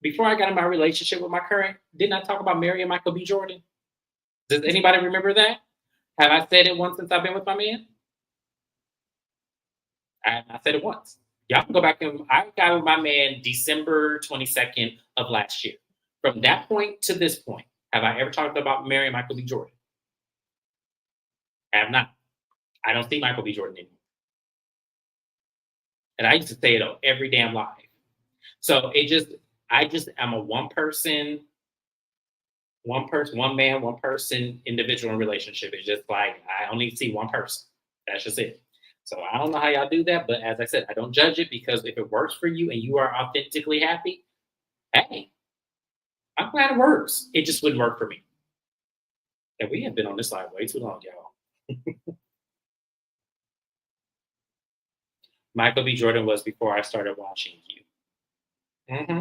before I got in my relationship with my current, didn't I talk about Mary and Michael B. Jordan? Does anybody remember that? Have I said it once since I've been with my man? I said it once. Y'all can go back and I got with my man December 22nd of last year. From that point to this point, have I ever talked about Mary and Michael B. Jordan? I have not. I don't see Michael B. Jordan anymore. And I used to say it on every damn live. So I'm a one man, one person individual relationship. It's just like I only see one person. That's just it. So I don't know how y'all do that, but as I said, I don't judge it because if it works for you and you are authentically happy, hey, I'm glad it works. It just wouldn't work for me. And we have been on this line way too long, y'all. Michael B. Jordan was before I started watching you. Mm-hmm.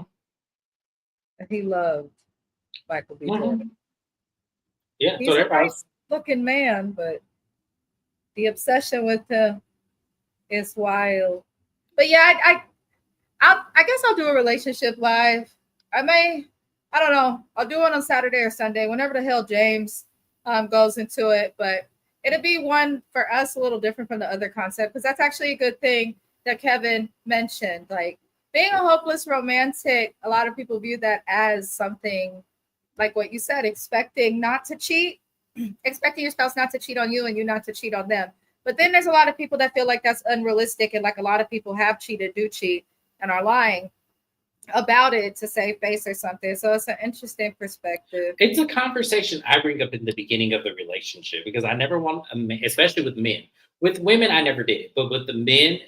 He loved Michael B. Jordan. Yeah, he's a nice looking man, but the obsession with him is wild. But yeah, I guess I'll do a relationship live. I don't know. I'll do it on Saturday or Sunday, whenever the hell James goes into it. But it'll be one for us a little different from the other concept because that's actually a good thing that Kevin mentioned. Like being a hopeless romantic, a lot of people view that as something like what you said, expecting not to cheat, expecting your spouse not to cheat on you and you not to cheat on them. But then there's a lot of people that feel like that's unrealistic. And like a lot of people have cheated, do cheat, and are lying about it to save face or something. So it's an interesting perspective. It's a conversation I bring up in the beginning of the relationship because I never want, especially with men. With women, I never did. But with the men,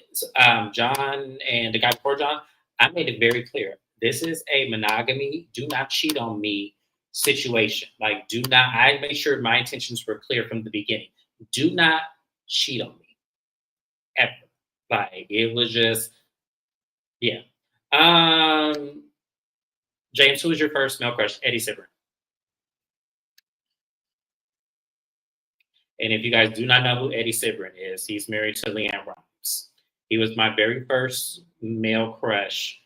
John and the guy before John, I made it very clear. This is a monogamy, do not cheat on me situation. Like, I made sure my intentions were clear from the beginning. Do not cheat on me. Ever. Like, it was just, yeah. James, who was your first male crush? Eddie Cibrian. And if you guys do not know who Eddie Cibrian is, he's married to Leanne Rimes. He was my very first male crush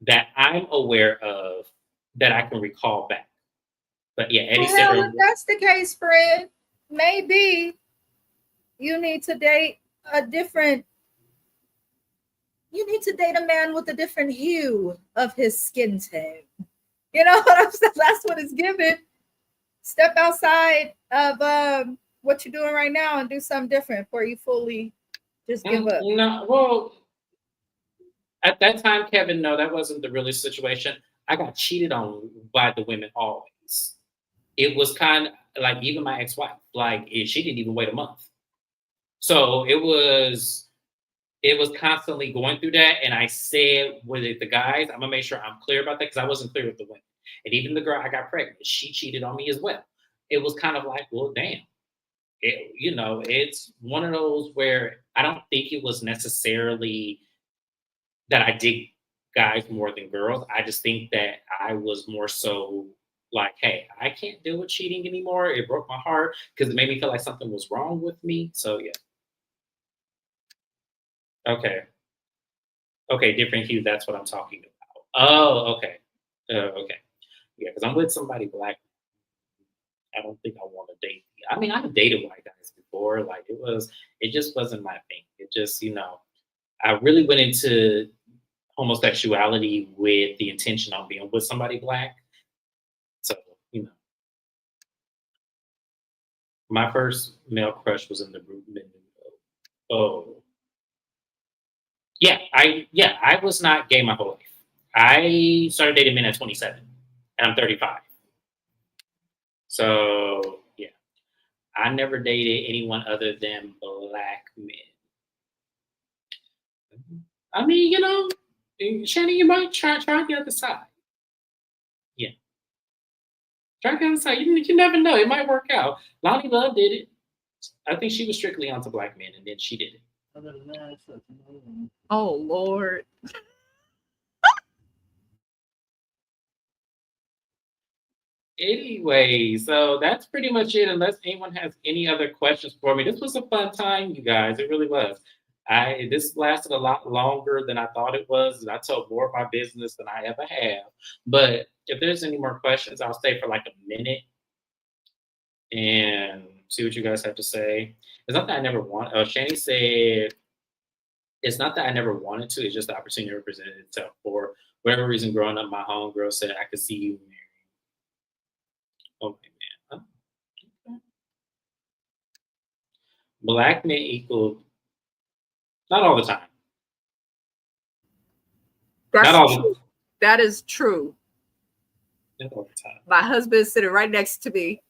that I'm aware of that I can recall back. But yeah, Eddie Cibrian. If that's the case, Fred, maybe you need to date a man with a different hue of his skin tone. You know what I'm saying? That's what it's given. Step outside of what you're doing right now and do something different before you fully just give up. No, well, at that time, Kevin, no, that wasn't the real situation. I got cheated on by the women always. It was kind of like even my ex-wife, like she didn't even wait a month. So it was constantly going through that. And I said with the guys, I'm gonna make sure I'm clear about that because I wasn't clear with the women. And even the girl I got pregnant, she cheated on me as well. It was kind of like, well, damn. It's one of those where I don't think it was necessarily that I guys more than girls. I just think that I was more so like, hey, I can't deal with cheating anymore. It broke my heart because it made me feel like something was wrong with me. So yeah. Okay. Okay, different hue. That's what I'm talking about. Oh, okay. Okay. Yeah, because I'm with somebody black. I don't think I want to date. I mean, I've dated white guys before. Like it just wasn't my thing. It just, I really went into homosexuality with the intention on being with somebody black. So, you know, my first male crush was in the group. Oh, I was not gay my whole life. I started dating men at 27, and I'm 35. So yeah, I never dated anyone other than black men. I mean, Shana, you might try the other side. Yeah, try the other side. You never know; it might work out. Lonnie Love did it. I think she was strictly onto black men, and then she did it. Oh Lord. Anyway, so that's pretty much it. Unless anyone has any other questions for me, this was a fun time, you guys. It really was. This lasted a lot longer than I thought it was. And I told more of my business than I ever have. But if there's any more questions, I'll stay for like a minute and see what you guys have to say. It's not that I never want. Shani said it's not that I never wanted to. It's just the opportunity presented itself. For whatever reason, growing up, my homegirl said I could see you married. Okay, man. Okay. Black men equal, not all the time. That's not all true. That is true. Not all the time. My husband is sitting right next to me.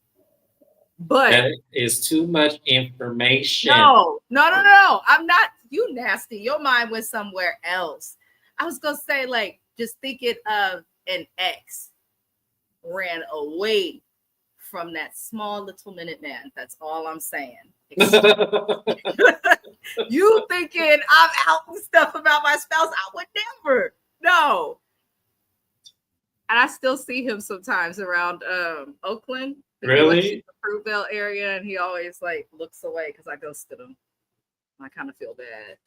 But that is too much information. No. I'm not. You nasty. Your mind went somewhere else. I was gonna say, like, just thinking of an ex ran away from that small little minute man. That's all I'm saying. You thinking I'm out and stuff about my spouse? I would never. No. And I still see him sometimes around Oakland. Really? The Fruitvale area, and he always like looks away because I ghosted him. I kind of feel bad.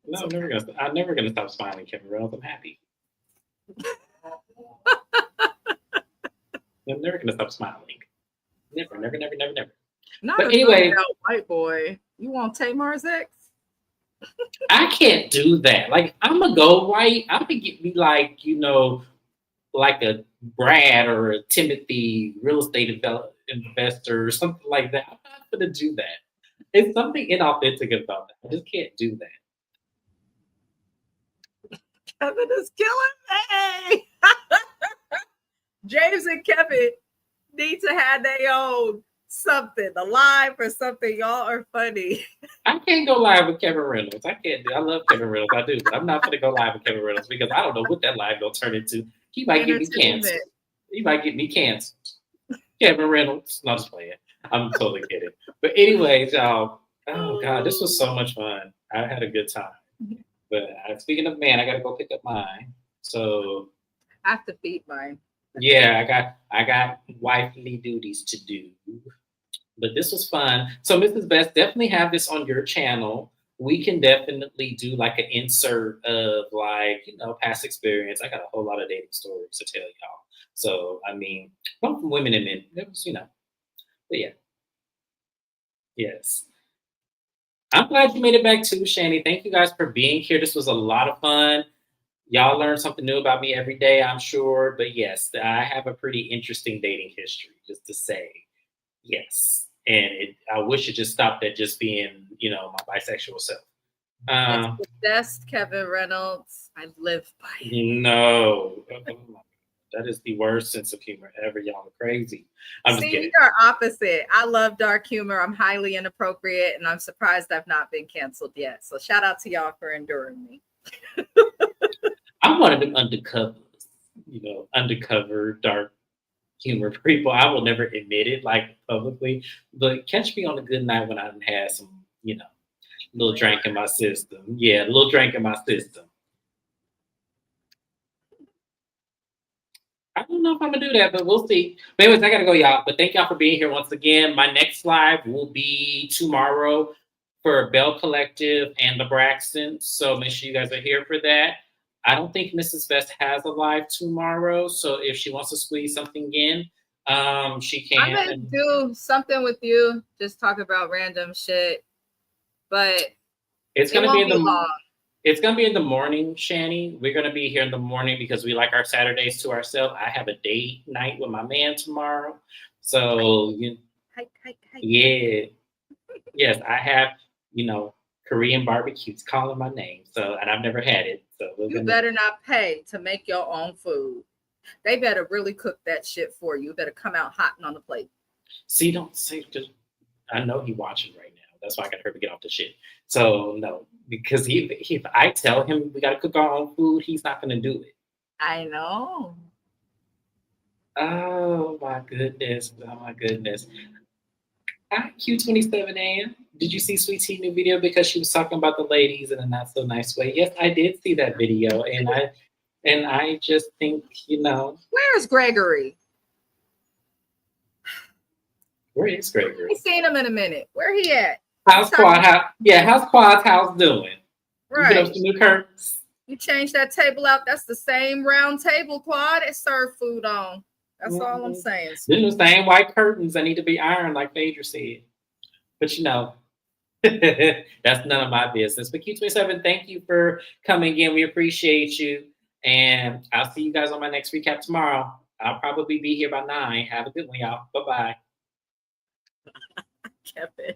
No, I'm never gonna stop smiling, Kevin Reynolds. I'm happy. I'm never gonna stop smiling. Never. Not but anyway, white boy. You want Tamar's ex? I can't do that. Like, I'm gonna go white. I'm gonna get me like, like a Brad or a Timothy real estate investor or something like that. I'm not gonna do that. It's something inauthentic about that. I just can't do that. Kevin is killing me. James and Kevin need to have their own something, a live or something. Y'all are funny. I can't go live with Kevin Reynolds. I can't do. I love Kevin Reynolds. I do, but I'm not gonna go live with Kevin Reynolds because I don't know what that live gonna turn into. He might get me canceled. Kevin Reynolds. Not just playing. I'm totally kidding. But anyways, y'all. Oh God, this was so much fun. I had a good time. But speaking of man, I gotta go pick up mine. So I have to feed mine. Yeah, I got wifely duties to do. But this was fun. So Mrs. Best, definitely have this on your channel. We can definitely do like an insert of like, past experience. I got a whole lot of dating stories to tell y'all. So, I mean, both from women and men. It was, but yeah. Yes. I'm glad you made it back too, Shani. Thank you guys for being here. This was a lot of fun. Y'all learn something new about me every day, I'm sure. But yes, I have a pretty interesting dating history, just to say. Yes. And I wish it just stopped at just being, my bisexual self. That's the best Kevin Reynolds. I live by it. No. That is the worst sense of humor ever. Y'all are crazy. I'm just kidding. You're opposite. I love dark humor. I'm highly inappropriate, and I'm surprised I've not been canceled yet. So shout out to y'all for enduring me. I'm one of them undercover dark humor people. I will never admit it like publicly, but catch me on a good night when I had some, little drink in my system. Yeah, a little drink in my system. I don't know if I'm gonna do that, but we'll see. But anyways, I gotta go, y'all. But thank y'all for being here once again. My next live will be tomorrow for Bell Collective and the Braxtons. So make sure you guys are here for that. I don't think Mrs. Best has a live tomorrow, so if she wants to squeeze something in, she can. I'm gonna do something with you. Just talk about random shit, but It's gonna be in the long. It's gonna be in the morning, Shani. We're gonna be here in the morning because we like our Saturdays to ourselves. I have a date night with my man tomorrow, so yeah, yes, I have. Korean barbecues calling my name. So, and I've never had it. So you better not pay to make your own food. They better really cook that shit for you. You better come out hot and on the plate. See, don't say, because I know he's watching right now. That's why I got her to get off the shit. So no, because if I tell him we got to cook our own food, he's not going to do it. I know. Oh my goodness! Oh my goodness! Hi, Q27An. Did you see Sweet Tea new video because she was talking about the ladies in a not so nice way? Yes, I did see that video, and I just think, Where's Gregory? Where is Gregory? I ain't seen him in a minute. Where he at? How's Quad house doing? Right. You put up some new curtains? You changed that table out. That's the same round table, Quad. It served food on. That's all I'm saying. Then the same white curtains that need to be ironed, like Phaedra said. But that's none of my business. But Q27, thank you for coming in. We appreciate you. And I'll see you guys on my next recap tomorrow. I'll probably be here by 9. Have a good one, y'all. Bye-bye. Kevin.